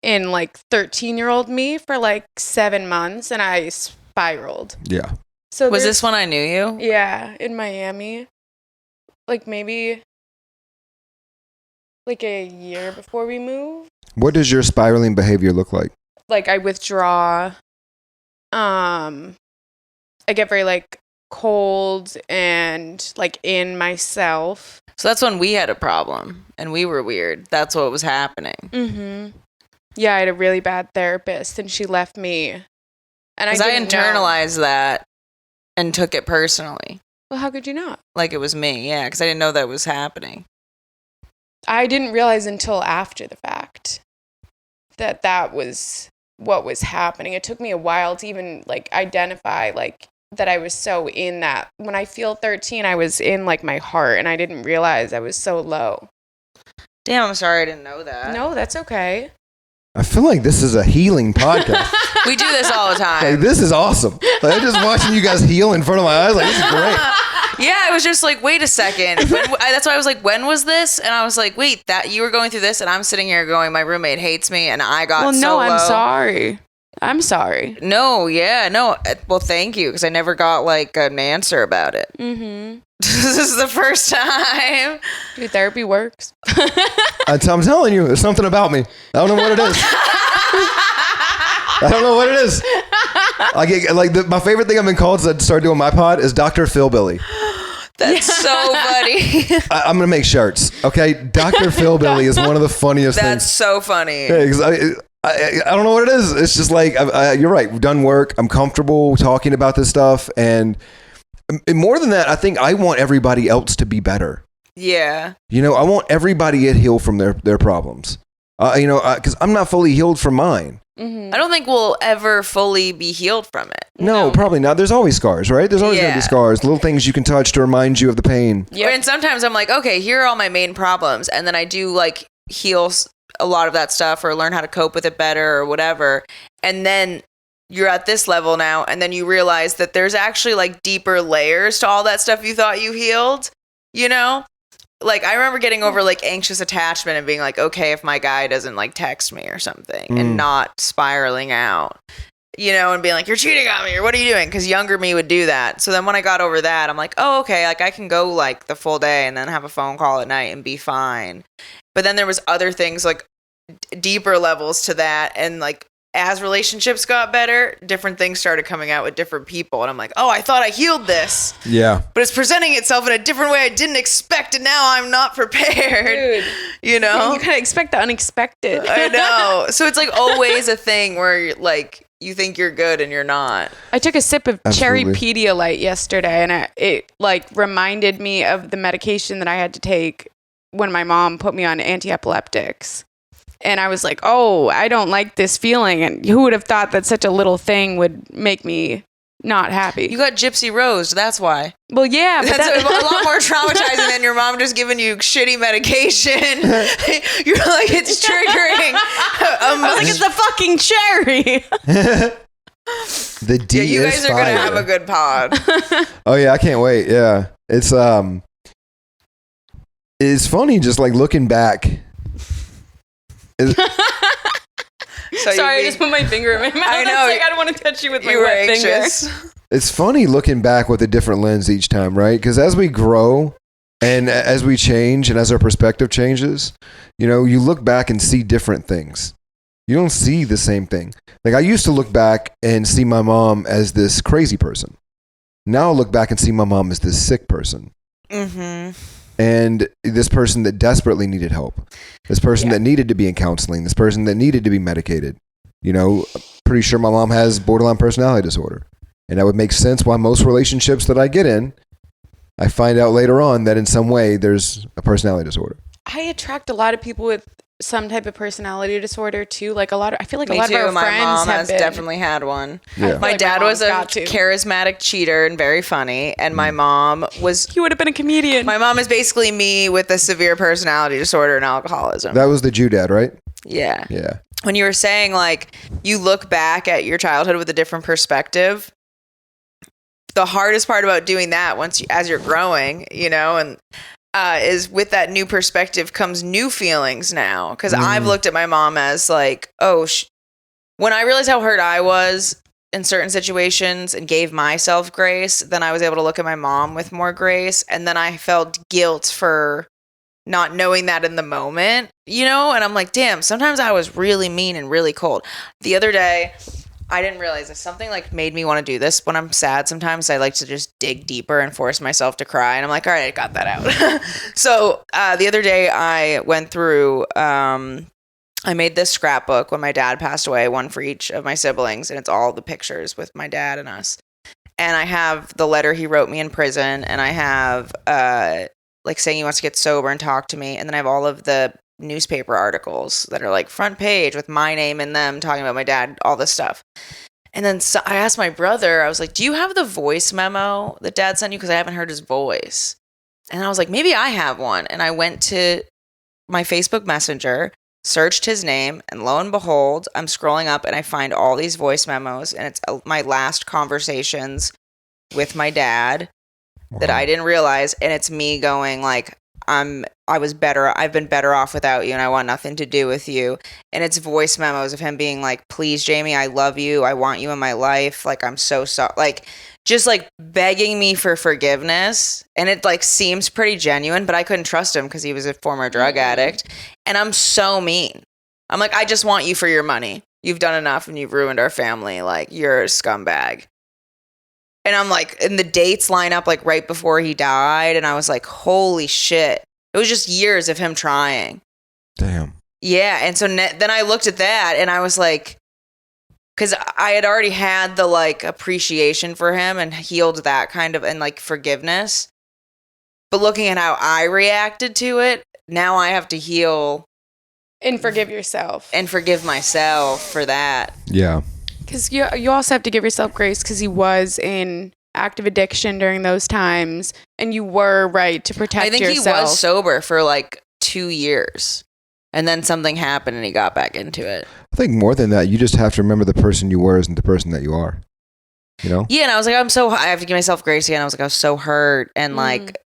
in like 13-year-old me for like 7 months and I spiraled. Yeah. So was this when I knew you? Yeah, in Miami. Like maybe like a year before we moved. What does your spiraling behavior look like? Like I withdraw. I get very like cold and like in myself. So that's when we had a problem and we were weird. That's what was happening. Mm-hmm. Yeah, I had a really bad therapist and she left me. And I internalized that and took it personally. Well, how could you not? Like it was me, yeah, because I didn't know that was happening. I didn't realize until after the fact that was what was happening. It took me a while to even like identify like that I was so in that. When I feel 13, I was in like my heart and I didn't realize I was so low. Damn, I'm sorry I didn't know that. No, that's okay. I feel like this is a healing podcast. We do this all the time. Like, this is awesome. Like, I'm just watching you guys heal in front of my eyes. Like, this is great. Yeah, it was just like, wait a second. That's why I was like, when was this? And I was like, wait, that you were going through this, and I'm sitting here going, my roommate hates me, and I got so low. I'm sorry. I'm sorry. No, yeah, no. Well, thank you, because I never got like an answer about it. Mm-hmm. This is the first time. Dude, therapy works. I'm telling you, there's something about me. I don't know what it is. I don't know what it is. I get like my favorite thing I've been called since I started doing my pod is Dr. Philbilly. That's so funny. I'm gonna make shirts. Okay, Dr. Philbilly is one of the funniest things. That's so funny. Yeah, 'cause I don't know what it is. It's just like you're right. We've done work. I'm comfortable talking about this stuff, and more than that, I think I want everybody else to be better. Yeah. You know, I want everybody to heal from their problems. You know, because I'm not fully healed from mine. Mm-hmm. I don't think we'll ever fully be healed from it. No, probably not. There's always scars, right? There's always going to be scars. Little things you can touch to remind you of the pain. Yeah. And sometimes I'm like, okay, here are all my main problems. And then I do like heal a lot of that stuff or learn how to cope with it better or whatever. And then you're at this level now. And then you realize that there's actually like deeper layers to all that stuff you thought you healed, you know? Like, I remember getting over, like, anxious attachment and being like, okay, if my guy doesn't, like, text me or something and not spiraling out, you know, and being like, you're cheating on me or what are you doing? Because younger me would do that. So then when I got over that, I'm like, oh, okay, like, I can go, like, the full day and then have a phone call at night and be fine. But then there was other things, like, deeper levels to that. And, like, as relationships got better, different things started coming out with different people. And I'm like, oh, I thought I healed this. Yeah. But it's presenting itself in a different way I didn't expect. And now I'm not prepared. Dude. You know? You gotta expect the unexpected. I know. So it's like always a thing where you're like, you think you're good and you're not. I took a sip of Absolutely. cherry Pedialyte yesterday and it like reminded me of the medication that I had to take when my mom put me on anti-epileptics. And I was like, oh, I don't like this feeling. And who would have thought that such a little thing would make me not happy? You got Gypsy Rose. That's why. Well, yeah. But that's a lot more traumatizing than your mom just giving you shitty medication. You're like, it's triggering. I was like, it's the fucking cherry. The D yeah, you is guys are fire. going to have a good pod. Oh, yeah, I can't wait. Yeah. It's funny just like looking back. Sorry, I just put my finger in my mouth. I know. I don't want to touch you with my You were wet anxious. finger. It's funny looking back with a different lens each time, right? Because as we grow and as we change and as our perspective changes, you look back and see different things. You don't see the same thing. Like I used to look back and see my mom as this crazy person. Now I look back and see my mom as this sick person. Mm-hmm. And this person that desperately needed help. This person that needed to be in counseling. This person that needed to be medicated. Pretty sure my mom has borderline personality disorder. And that would make sense why most relationships that I get in, I find out later on that in some way there's a personality disorder. I attract a lot of people with some type of personality disorder too. Like I feel like Me a lot too. of our My friends mom have has been. definitely had one. Yeah. My like dad my was a mom's got to. charismatic cheater and very funny, and my mom was. He would have been a comedian. My mom is basically me with a severe personality disorder and alcoholism. That was the Jew dad, right? Yeah. Yeah. When you were saying like you look back at your childhood with a different perspective, the hardest part about doing that as you're growing, and is with that new perspective comes new feelings now. Because I've looked at my mom as like, when I realized how hurt I was in certain situations and gave myself grace, then I was able to look at my mom with more grace. And then I felt guilt for not knowing that in the moment, and I'm like, damn, sometimes I was really mean and really cold. The other day, I didn't realize that something like made me want to do this. When I'm sad, sometimes I like to just dig deeper and force myself to cry. And I'm like, all right, I got that out. So the other day I went through, I made this scrapbook when my dad passed away, one for each of my siblings. And it's all the pictures with my dad and us. And I have the letter he wrote me in prison. And I have like saying he wants to get sober and talk to me. And then I have all of the newspaper articles that are like front page with my name in them talking about my dad, all this stuff. And then I asked my brother, I was like, do you have the voice memo that dad sent you? Because I haven't heard his voice. And I was like, maybe I have one. And I went to my Facebook Messenger, searched his name, and lo and behold, I'm scrolling up and I find all these voice memos, and it's my last conversations with my dad that I didn't realize. And it's me going like, I've been better off without you, and I want nothing to do with you. And it's voice memos of him being like, please, Jaime, I love you. I want you in my life. Like, I'm so sorry. Like, just like begging me for forgiveness. And it like seems pretty genuine, but I couldn't trust him because he was a former drug addict. And I'm so mean. I'm like, I just want you for your money. You've done enough and you've ruined our family. Like, you're a scumbag. And I'm like, and the dates line up like right before he died. And I was like, holy shit. It was just years of him trying. Damn. Yeah. And so then I looked at that and I was like, because I had already had the like appreciation for him and healed that kind of, and like forgiveness. But looking at how I reacted to it, now I have to heal. And forgive yourself. And forgive myself for that. Yeah. Because you also have to give yourself grace because he was in active addiction during those times, and you were right to protect yourself. I think he was sober for like 2 years, and then something happened and he got back into it. I think more than that, you just have to remember the person you were isn't the person that you are. Yeah, and I was like, I have to give myself grace again. I was like, I was so hurt, and like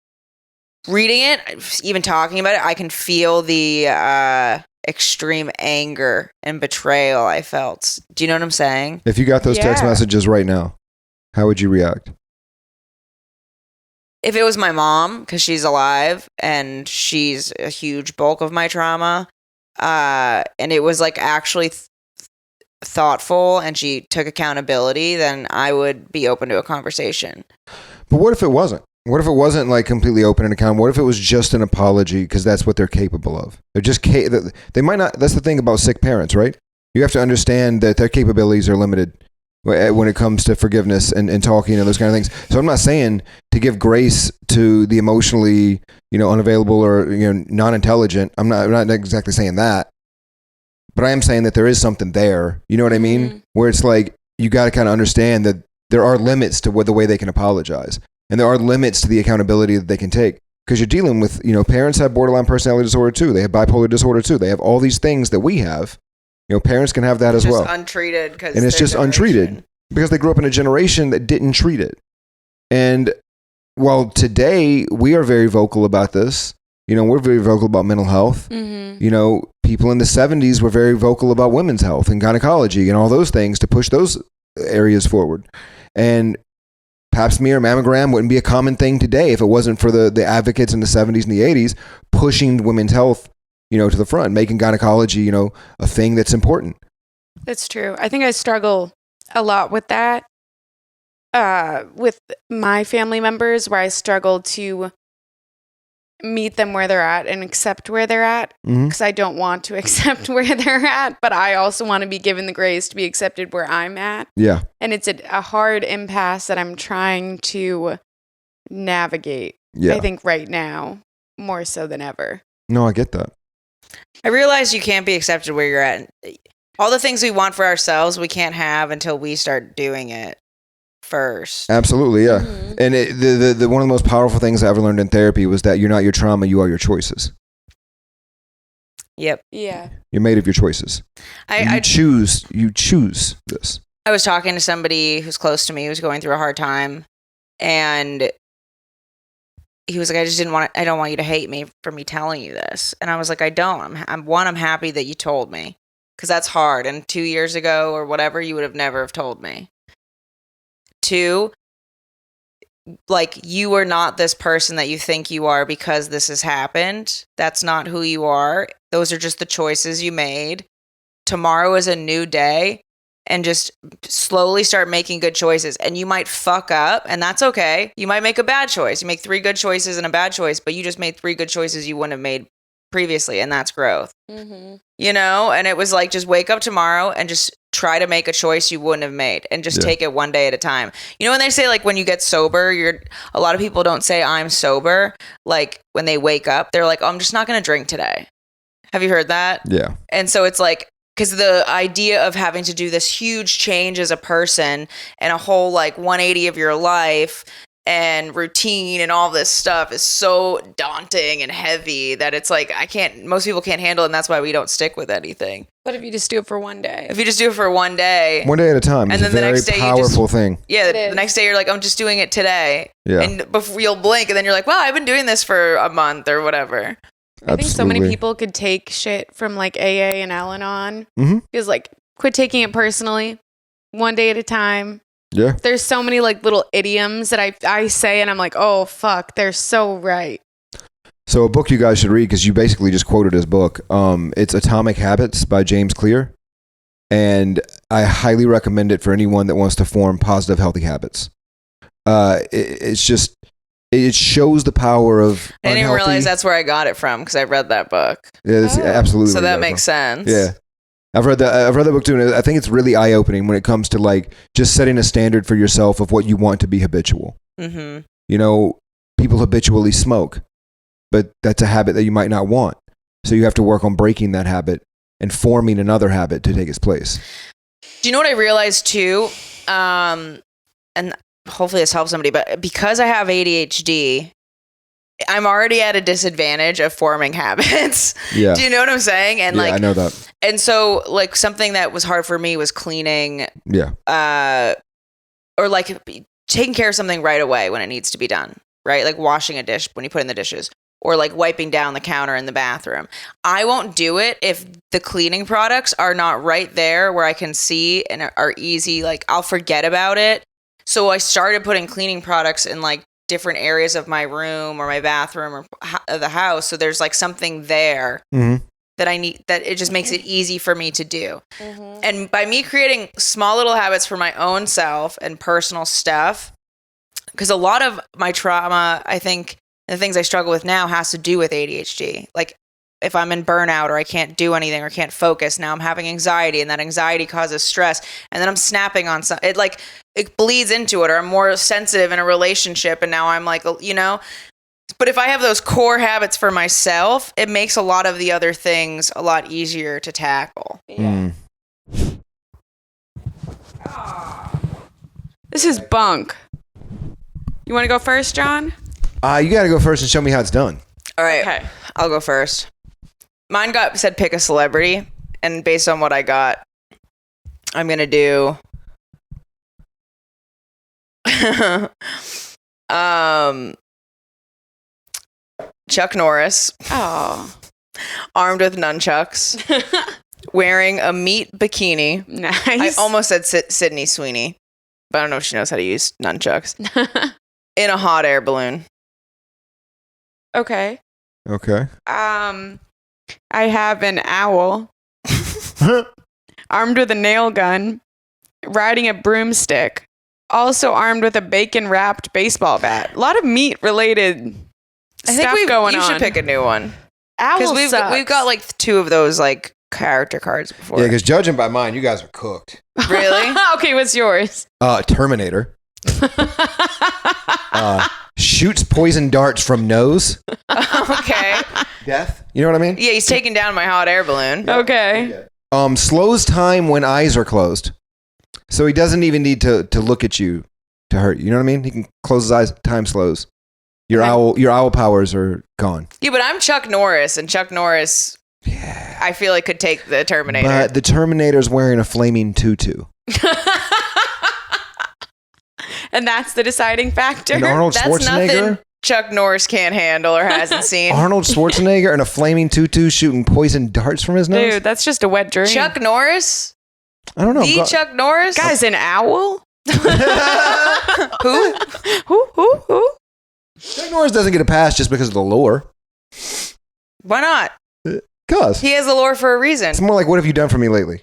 reading it, even talking about it, I can feel the extreme anger and betrayal I felt. Do you know what I'm saying? If you got those text messages right now, how would you react? If it was my mom, because she's alive and she's a huge bulk of my trauma, and it was like actually thoughtful and she took accountability, then I would be open to a conversation. But what if it wasn't? What if it wasn't like completely open and accountable? What if it was just an apology because that's what they're capable of? They're just they might not. That's the thing about sick parents, right? You have to understand that their capabilities are limited when it comes to forgiveness and talking and those kind of things. So I'm not saying to give grace to the emotionally, unavailable or non-intelligent. I'm not exactly saying that, but I am saying that there is something there. You know what I mean? Where it's like you got to kind of understand that there are limits to the way they can apologize. And there are limits to the accountability that they can take. Because you're dealing with, parents have borderline personality disorder too. They have bipolar disorder too. They have all these things that we have. Parents can have that as well. Untreated. And it's just untreated because they grew up in a generation that didn't treat it. And while today we are very vocal about this, You know, we're very vocal about mental health. Mm-hmm. You know, people in the 70s were very vocal about women's health and gynecology and all those things to push those areas forward. And pap smear, mammogram wouldn't be a common thing today if it wasn't for the advocates in the 70s and the 80s pushing women's health, you know, to the front, making gynecology, you know, a thing that's important. That's true. I think I struggle a lot with that, with my family members, where I struggle to meet them where they're at and accept where they're at, because I don't want to accept where they're at, but I also want to be given the grace to be accepted where I'm at. Yeah. And it's a hard impasse that I'm trying to navigate, I think, right now, more so than ever. No, I get that. I realize you can't be accepted where you're at. All the things we want for ourselves, we can't have until we start doing it first. Absolutely, yeah. Mm-hmm. And the one of the most powerful things I ever learned in therapy was that you're not your trauma, you are your choices. Yep. Yeah. You're made of your choices. You choose this. I was talking to somebody who's close to me who's going through a hard time, and he was like, I don't want you to hate me for me telling you this. And I was like, I don't. I'm happy that you told me, because that's hard. And 2 years ago or whatever, you would have never have told me. 2, like, you are not this person that you think you are because this has happened. That's not who you are. Those are just the choices you made. Tomorrow is a new day, and just slowly start making good choices. And you might fuck up, and that's okay. You might make a bad choice. You make 3 good choices and a bad choice, but you just made 3 good choices you wouldn't have made previously, and that's growth. Mm-hmm. You know? And it was like, just wake up tomorrow and just try to make a choice you wouldn't have made, and just take it one day at a time. You know, when they say, like, when you get sober, a lot of people don't say I'm sober. Like, when they wake up, they're like, oh, I'm just not going to drink today. Have you heard that? Yeah. And so it's like, because the idea of having to do this huge change as a person and a whole, like, 180 of your life and routine and all this stuff is so daunting and heavy that it's like, most people can't handle it, and that's why we don't stick with anything. But if you just do it for one day. If you just do it for one day. One day at a time. And then the next day powerful thing. Yeah, the next day you're like, I'm just doing it today. Yeah. And before you'll blink, and then you're like, wow, I've been doing this for a month or whatever. I think so many people could take shit from, like, AA and Al-Anon. Mm-hmm. Because, like, quit taking it personally. One day at a time. Yeah. There's so many, like, little idioms that I say, and I'm like, oh, fuck, they're so right. So a book you guys should read, because you basically just quoted his book. It's Atomic Habits by James Clear. And I highly recommend it for anyone that wants to form positive, healthy habits. It shows the power of I didn't even realize that's where I got it from, because I read that book. Yeah, that's absolutely. So that makes sense. Yeah. I've read that book too, and I think it's really eye-opening when it comes to, like, just setting a standard for yourself of what you want to be habitual. Mm-hmm. You know, people habitually smoke, but that's a habit that you might not want. So you have to work on breaking that habit and forming another habit to take its place. Do you know what I realized too? And hopefully this helps somebody, but because I have ADHD, I'm already at a disadvantage of forming habits. Yeah. Do you know what I'm saying? And I know that. And so, like, something that was hard for me was cleaning. Yeah. Or, like, taking care of something right away when it needs to be done, right? Like washing a dish when you put in the dishes, or like wiping down the counter in the bathroom. I won't do it if the cleaning products are not right there where I can see and are easy. Like, I'll forget about it. So I started putting cleaning products in, like, different areas of my room or my bathroom or the house. So there's, like, something there that I need, that it just makes it easy for me to do. Mm-hmm. And by me creating small little habits for my own self and personal stuff, because a lot of my trauma, I think, the things I struggle with now has to do with ADHD. Like, if I'm in burnout or I can't do anything or can't focus, now I'm having anxiety, and that anxiety causes stress, and then I'm snapping on something. It bleeds into it, or I'm more sensitive in a relationship, and now I'm like, you know. But if I have those core habits for myself, it makes a lot of the other things a lot easier to tackle. Yeah. This is bunk. You want to go first, John? You got to go first and show me how it's done. All right. Okay. I'll go first. Mine said pick a celebrity, and based on what I got, I'm going to do Chuck Norris, Oh, armed with nunchucks, wearing a meat bikini. nice. I almost said Sydney Sweeney, but I don't know if she knows how to use nunchucks. In a hot air balloon. Okay. Okay. I have an owl armed with a nail gun, riding a broomstick, also armed with a bacon-wrapped baseball bat. A lot of meat-related stuff going on. You should pick a new one. Owl Because sucks. we've got like 2 of those like character cards before. Yeah, because judging by mine, you guys are cooked. Really? Okay, what's yours? Terminator. Shoots poison darts from nose. Okay. Death. You know what I mean? Yeah, he's taking down my hot air balloon. Okay. Slows time when eyes are closed. So he doesn't even need to look at you to hurt you. You know what I mean? He can close his eyes, time slows. Your owl powers are gone. Yeah, but I'm Chuck Norris, and Chuck Norris, I feel like could take the Terminator. But the Terminator's wearing a flaming tutu. And that's the deciding factor. And Arnold That's Schwarzenegger. nothing Chuck Norris can't handle or hasn't seen. Arnold Schwarzenegger in a flaming tutu shooting poison darts from his nose. Dude, that's just a wet dream. Chuck Norris? I don't know. The Chuck Norris? Guys, an owl? Who? Who? Chuck Norris doesn't get a pass just because of the lore. Why not? Cause He has the lore for a reason. it's more like, what have you done for me lately?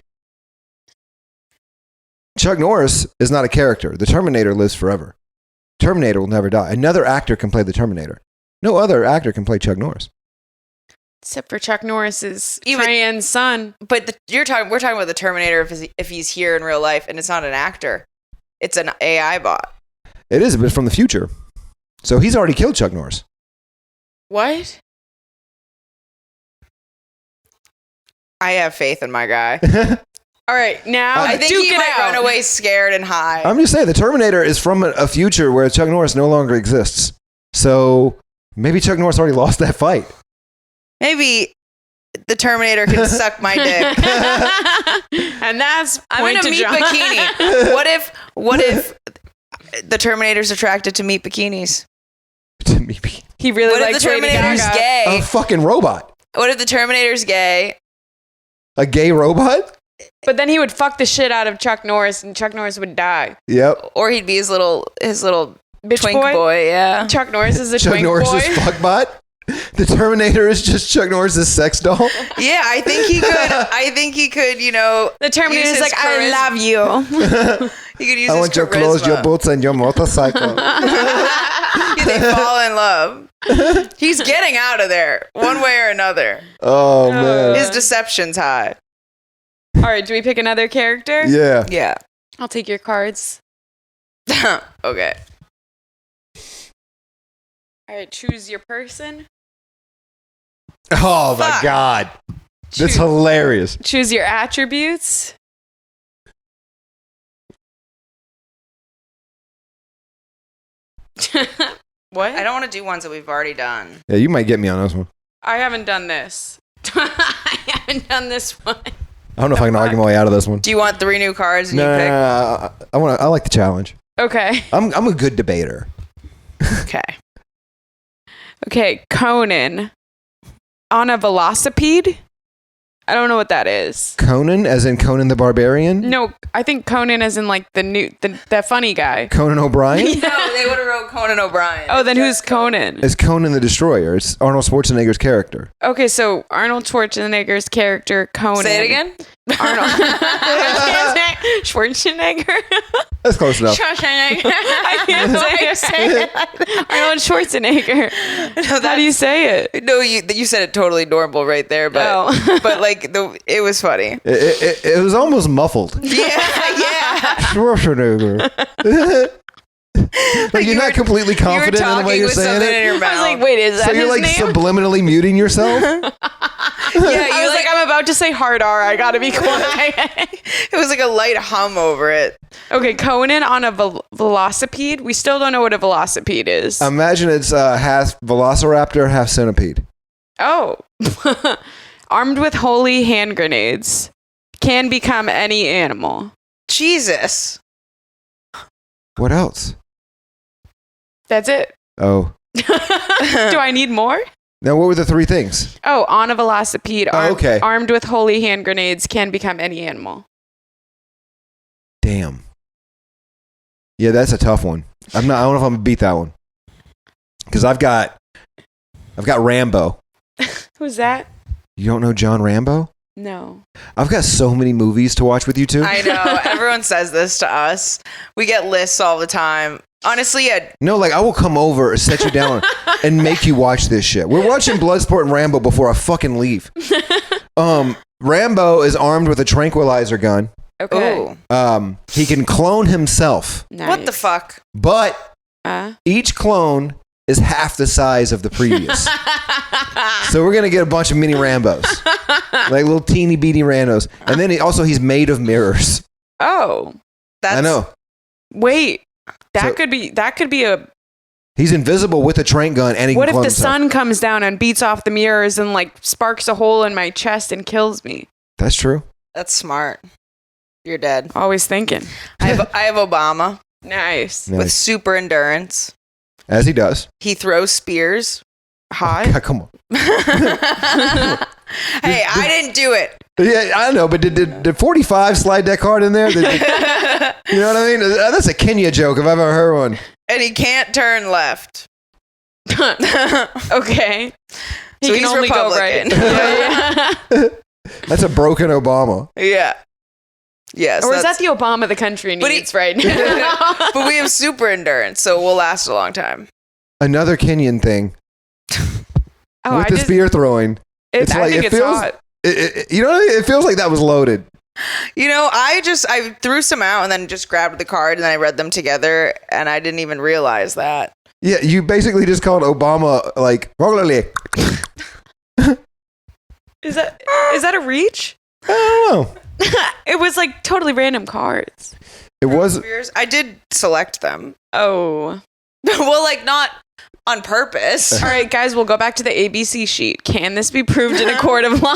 Chuck Norris is not a character. The Terminator lives forever. Terminator will never die. Another actor can play the Terminator. No other actor can play Chuck Norris. Except for Chuck Norris's Even- trans son. But we're talking about the Terminator if he's here in real life, and it's not an actor. It's an AI bot. It is, but it's from the future. So he's already killed Chuck Norris. What? I have faith in my guy. All right, now I think duke he it might out. run away scared and high. I'm just saying, the Terminator is from a future where Chuck Norris no longer exists. So maybe Chuck Norris already lost that fight. Maybe the Terminator can suck my dick. And that's I'm in point a to meat John. bikini. What if the Terminator's attracted to meat bikinis? He really What if likes the Lady Terminator's Gaga. gay? A fucking robot. What if the Terminator's gay? A gay robot? But then he would fuck the shit out of Chuck Norris, and Chuck Norris would die. Yep. Or he'd be his little Bitch twink boy, yeah. Chuck Norris is a Chuck twink Norris's boy. fuckbot. The Terminator is just Chuck Norris's sex doll. Yeah, I think he could, you know. The Terminator's use his like, I love you. He could use I his want your charisma. clothes, your boots, and your motorcycle. Yeah, they fall in love. He's getting out of there, one way or another. Oh, man. His deception's high. All right, do we pick another character? Yeah. Yeah. I'll take your cards. Okay. All right, choose your person. Oh, my Fuck. God. That's Choose, hilarious. choose your attributes. What? I don't want to do ones that we've already done. Yeah, you might get me on this one. I haven't done this. I haven't done this one. I don't know if I can argue my way out of this one. Do you want 3 new cards and No, you pick? I like the challenge. Okay. I'm a good debater. Okay. Okay, Conan. On a velocipede? I don't know what that is. Conan, as in Conan the Barbarian? No, I think Conan as in like the funny guy. Conan O'Brien? No, they would have wrote Conan O'Brien. Oh, then who's Conan? It's Conan the Destroyer. It's Arnold Schwarzenegger's character. Okay, so Arnold Schwarzenegger's character, Conan. Say it again. Arnold Schwarzenegger. That's close enough. I can't say it. Arnold Schwarzenegger. How do you say it? No, you said it totally normal right there, but Oh. but like it was funny. It was almost muffled. Yeah. Schwarzenegger. Like you're not completely confident in the way you're saying in it. your I was mouth. like, wait, is that So you're his like name? subliminally muting yourself? Yeah, I was like, I'm about to say hard R. I gotta be quiet. it was like a light hum over it. Okay, Conan on a velocipede. We still don't know what a velocipede is. Imagine it's half velociraptor, half centipede. Oh. Armed with holy hand grenades. Can become any animal. Jesus. What else? That's it. Oh, Do I need more? Now, what were the 3 things? Oh, on a velocipede, okay. armed with holy hand grenades, can become any animal. Damn. Yeah, that's a tough one. I don't know if I'm gonna beat that one. Because I've got Rambo. Who's that? You don't know John Rambo? No. I've got so many movies to watch with you two. I know. Everyone says this to us. We get lists all the time. Honestly, yeah. No, like I will come over, set you down, and make you watch this shit. We're watching Bloodsport and Rambo before I fucking leave. Rambo is armed with a tranquilizer gun. Okay. Ooh. He can clone himself. Nice. What the fuck? But each clone is half the size of the previous. So we're going to get a bunch of mini Rambos. Like little teeny beady randos. And then he's made of mirrors. Oh. I know. Wait. That could be a... He's invisible with a trank gun and he What can if the himself. sun comes down and beats off the mirrors and like sparks a hole in my chest and kills me? That's true. That's smart. You're dead. Always thinking. I have Obama Nice. with super endurance. As he does. He throws spears. Hot. God, come on. Hey, I didn't do it. Yeah, I know, but did 45 slide that card in there? You know what I mean? That's a Kenya joke if I've ever heard one. And he can't turn left. Okay. He So can he's only go Republican. right. Yeah. That's a broken Obama. Yeah. Yes. Or is that the Obama the country needs right now? But we have super endurance, so we'll last a long time. Another Kenyan thing with the spear throwing. I think it's hot. You know, it feels like that was loaded. You know, I threw some out and then just grabbed the card and then I read them together and I didn't even realize that. Yeah, you basically just called Obama like. Is that a reach? I don't know. It was like totally random cards. It was. I did select them. Oh. Well, like not on purpose. All right, guys, we'll go back to the ABC sheet. Can this be proved in a court of law?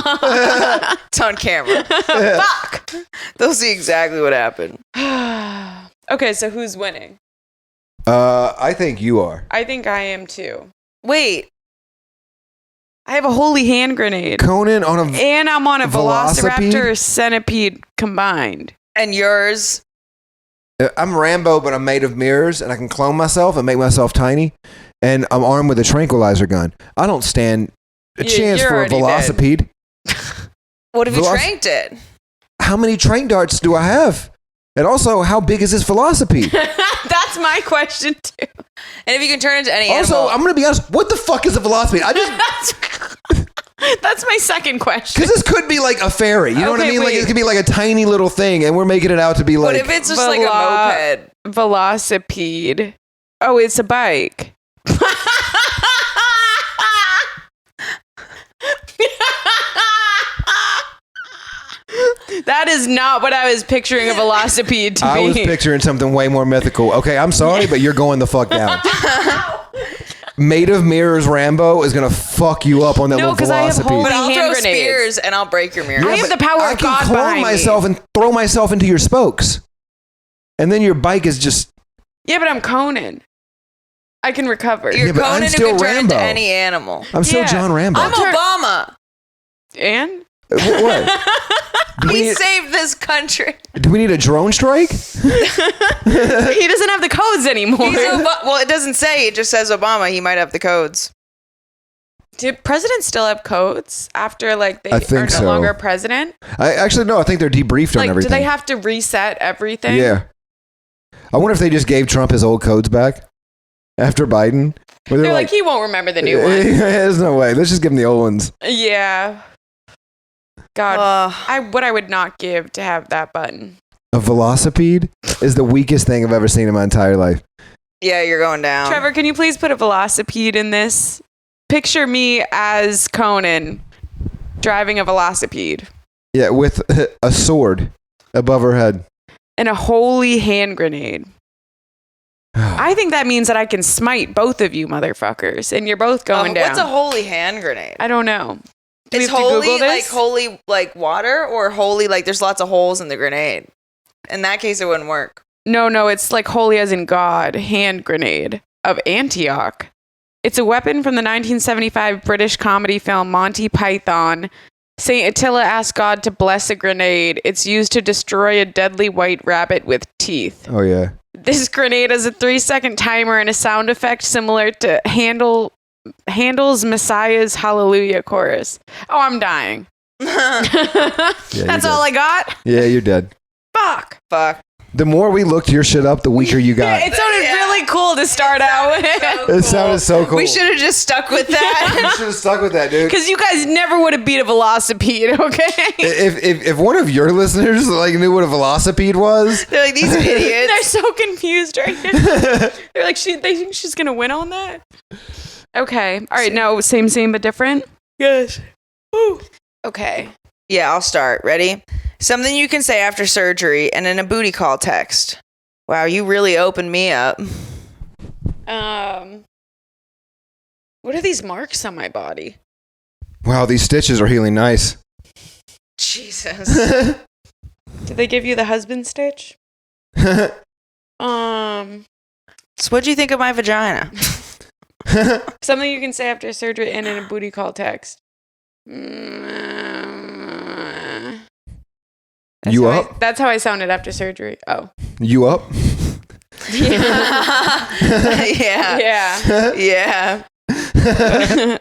It's on camera. Fuck. They'll see exactly what happened. Okay, so who's winning? I think you are. I think I am too. Wait. I have a holy hand grenade. Conan on a. And I'm on a velocipede? velociraptor centipede combined. And yours? I'm Rambo, but I'm made of mirrors, and I can clone myself and make myself tiny. And I'm armed with a tranquilizer gun. I don't stand a chance for a velocipede. What if you tranked it? How many trank darts do I have? And also, how big is this velocipede? That's my question too. And if you can turn into any also, animal. I'm going to be honest. What the fuck is a velocipede? That's my second question. Because this could be like a fairy. You know what I mean? Wait. Like it could be like a tiny little thing, and we're making it out to be like. What if it's just like a moped? Velocipede. Oh, it's a bike. That is not what I was picturing a velocipede to be. I was picturing something way more mythical. Okay, I'm sorry, but you're going the fuck down. Made of mirrors Rambo is gonna fuck you up on that little velocipede. But I'll hand throw grenades. spears and I'll break your mirror. I have the power of God I can clone myself and throw myself into your spokes, and then your bike is just. Yeah, but I'm Conan. I can recover. You're but Conan I'm who still can turn Rambo. into any animal. I'm still John Rambo. I'm Obama. And? What? He saved this country. Do we need a drone strike? He doesn't have the codes anymore. Well, it doesn't say. It just says Obama. He might have the codes. Do presidents still have codes after like they I are think no so. longer president? I actually no. I think they're debriefed on Like, everything. do they have to reset everything? Yeah. I wonder if they just gave Trump his old codes back after Biden. They're like, he won't remember the new one. There's no way. Let's just give him the old ones. Yeah. God, I would not give to have that button. A velocipede is the weakest thing I've ever seen in my entire life. Yeah, you're going down. Trevor, can you please put a velocipede in this? Picture me as Conan driving a velocipede. Yeah, with a sword above her head. And a holy hand grenade. I think that means that I can smite both of you motherfuckers, and you're both going down. What's a holy hand grenade? I don't know. Is holy like holy like water, or holy like there's lots of holes in the grenade? In that case, it wouldn't work. No, it's like holy as in God hand grenade of Antioch. It's a weapon from the 1975 British comedy film Monty Python. Saint Attila asked God to bless a grenade. It's used to destroy a deadly white rabbit with teeth. Oh, yeah. This grenade has a 3-second timer and a sound effect similar to Handel's Messiah's Hallelujah chorus. Oh, I'm dying. That's all I got? Yeah, you're dead. Fuck. The more we looked your shit up, the weaker you got. Yeah, it sounded really cool to start out with. It sounded so cool. We should have just stuck with that. You should have stuck with that, dude. Because you guys never would have beat a velocipede, okay? If one of your listeners knew what a velocipede was, They're like, these idiots. They're so confused right now. They're like, they think she's gonna win on that. Okay. All right. No, same but different. Yes. Woo. Okay. Yeah, I'll start. Ready? Something you can say after surgery and in a booty call text. Wow, you really opened me up. What are these marks on my body? wow, these stitches are healing nice. Jesus. Did they give you the husband stitch? So what'd you think of my vagina? Something you can say after surgery and in a booty call text. That's how I sounded after surgery. Oh. You up? Yeah. Yeah. Yeah.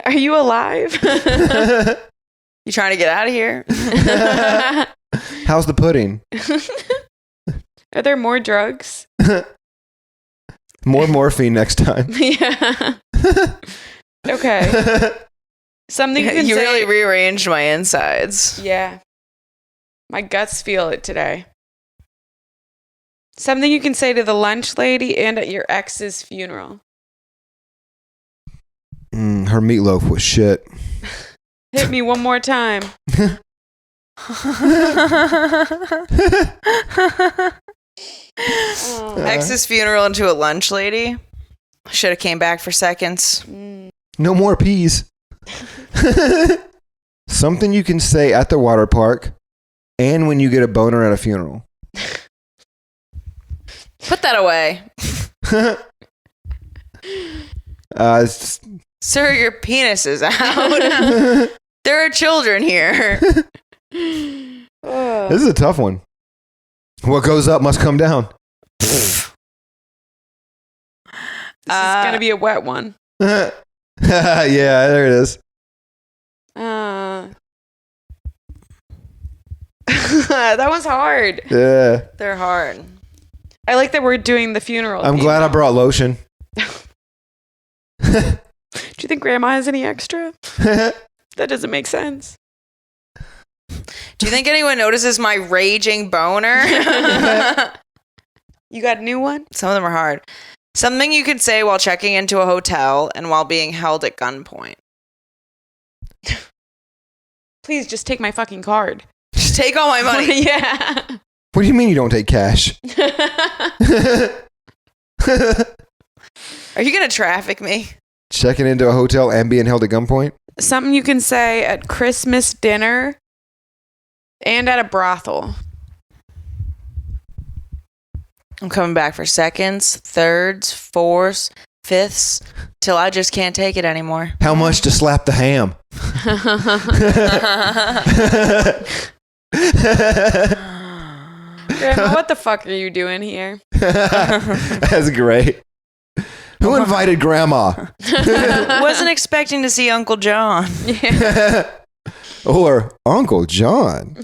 Are you alive? You trying to get out of here? How's the pudding? Are there more drugs? More morphine next time. Yeah. Okay. Something you can You say. really rearranged my insides. Yeah. My guts feel it today. Something you can say to the lunch lady and at your ex's funeral. Her meatloaf was shit. Hit me one more time. Ex's funeral into a lunch lady. Should have came back for seconds. No more peas. Something you can say at the water park and when you get a boner at a funeral. Put that away. Sir, your penis is out. There are children here. This is a tough one. What goes up must come down. This is going to be a wet one. Yeah, there it is. That was hard. Yeah. They're hard. I like that we're doing the funeral. I'm glad I brought lotion. Do you think Grandma has any extra? That doesn't make sense. Do you think anyone notices my raging boner? You got a new one? Some of them are hard. Something you could say while checking into a hotel and while being held at gunpoint. Please just take my fucking card. Just take all my money. Yeah. What do you mean you don't take cash? Are you going to traffic me? Checking into a hotel and being held at gunpoint? Something you can say at Christmas dinner and at a brothel. I'm coming back for seconds, thirds, fourths, fifths, till I just can't take it anymore. How much to slap the ham? Grandma, what the fuck are you doing here? That's great. Who invited Grandma? Wasn't expecting to see Uncle John. Yeah. Or Uncle John.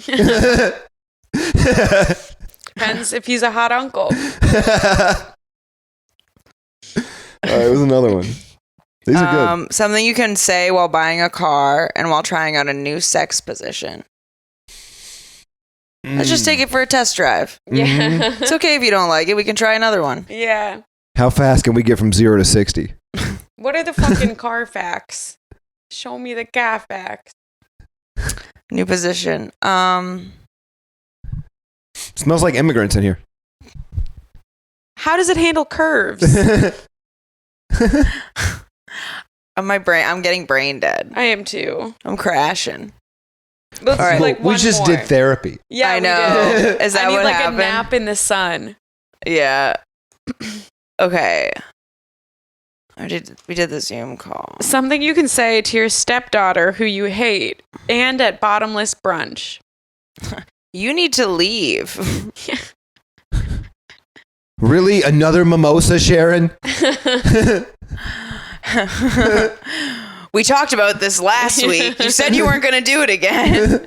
Depends if he's a hot uncle. All right, it was another one. These are good. Something you can say while buying a car and while trying out a new sex position. Let's just take it for a test drive. Yeah. It's okay if you don't like it. We can try another one. Yeah. How fast can we get from 0 to 60? What are the fucking car facts? Show me the car facts. New position. Smells like immigrants in here. How does it handle curves? I'm getting brain dead. I am too. I'm crashing. Let's All right. do like we one just more. did therapy. Yeah, I we know. did. Is that I need what like happened? a nap in the sun. Yeah. Okay. We did the Zoom call. Something you can say to your stepdaughter who you hate and at bottomless brunch. You need to leave. Really? Another mimosa, Sharon? We talked about this last week. You said you weren't going to do it again.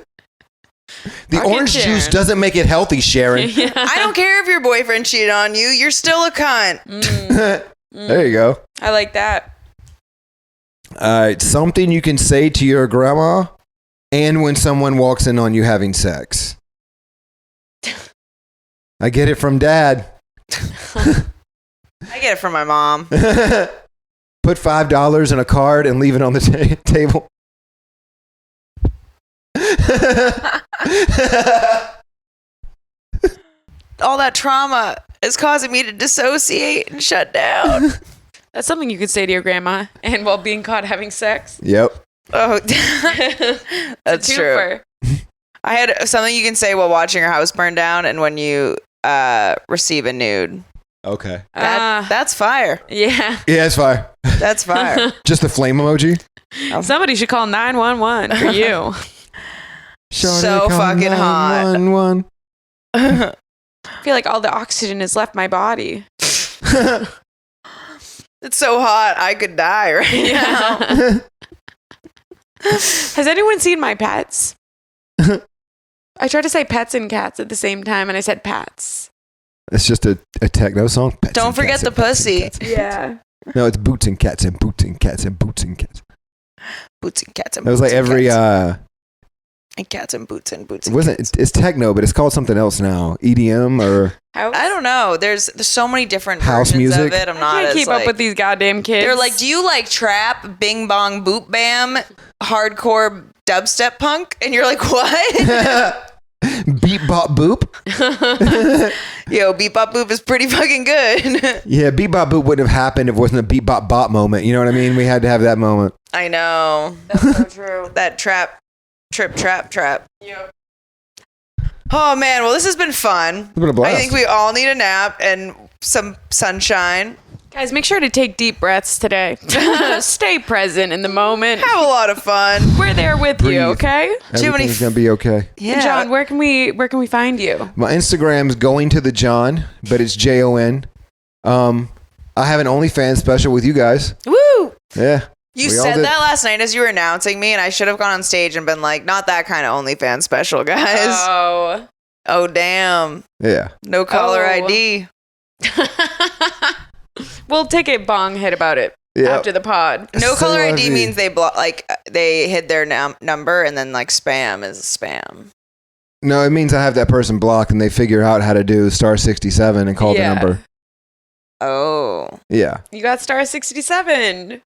The orange juice doesn't make it healthy, Sharon. Yeah. I don't care if your boyfriend cheated on you. You're still a cunt. There you go. I like that. Something you can say to your grandma and when someone walks in on you having sex. I get it from Dad. I get it from my mom. Put $5 in a card and leave it on the table. All that trauma is causing me to dissociate and shut down. That's something you could say to your grandma and while being caught having sex. Yep. Oh, that's true. I had something you can say while watching your house burn down and when you receive a nude. Okay. That's fire. Yeah. Yeah, it's fine. That's fire. Just the flame emoji? Somebody should call 911 for you. So fucking hot. 911. I feel like all the oxygen has left my body. It's so hot, I could die right now. Has anyone seen my pets? I tried to say pets and cats at the same time, and I said pats. It's just a techno song. Pets Don't and forget cats the and pets and pussy. cats and Yeah. No, it's boots and cats and boots and cats and boots and cats. Boots and cats and That was like boots and every cats. And cats and boots and boots it and wasn't cats. it's techno, but it's called something else now. EDM or I don't know. There's so many different House versions music? of it. I'm I not can't as keep like, up with these goddamn kids. They're like, do you like trap, bing bong, boop bam, hardcore dubstep punk? And you're like, what? Beep Bop Boop. Yo, beep bop boop is pretty fucking good. Yeah, Beep Bop Boop wouldn't have happened if it wasn't a Beep Bop Bop moment. You know what I mean? We had to have that moment. I know. That's so true. That trap. Yep. Oh man, well this has been fun. It's been a blast. I think we all need a nap and some sunshine. Guys, make sure to take deep breaths today. Stay present in the moment. Have a lot of fun. We're there with Breathe. you, okay? Everything's gonna be okay. Yeah. John, where can we find you? My Instagram's going to the John, but it's JON. I have an OnlyFans special with you guys. Woo! Yeah. You We all said did. that last night as you were announcing me, and I should have gone on stage and been like, not that kind of OnlyFans special, guys. Oh, damn. Yeah. No caller Oh. ID. We'll take a bong hit about it Yep. after the pod. No So caller ID heavy. means they hid their number, and then like spam is spam. No, it means I have that person blocked and they figure out how to do *67 and call Yeah. the number. Oh. Yeah. You got star 67.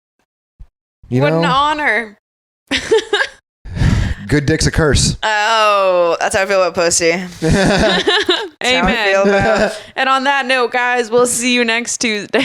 You What know, an honor. good dick's a curse. Oh, that's how I feel about pussy. That's how I feel Amen. about And on that note, guys, we'll see you next Tuesday.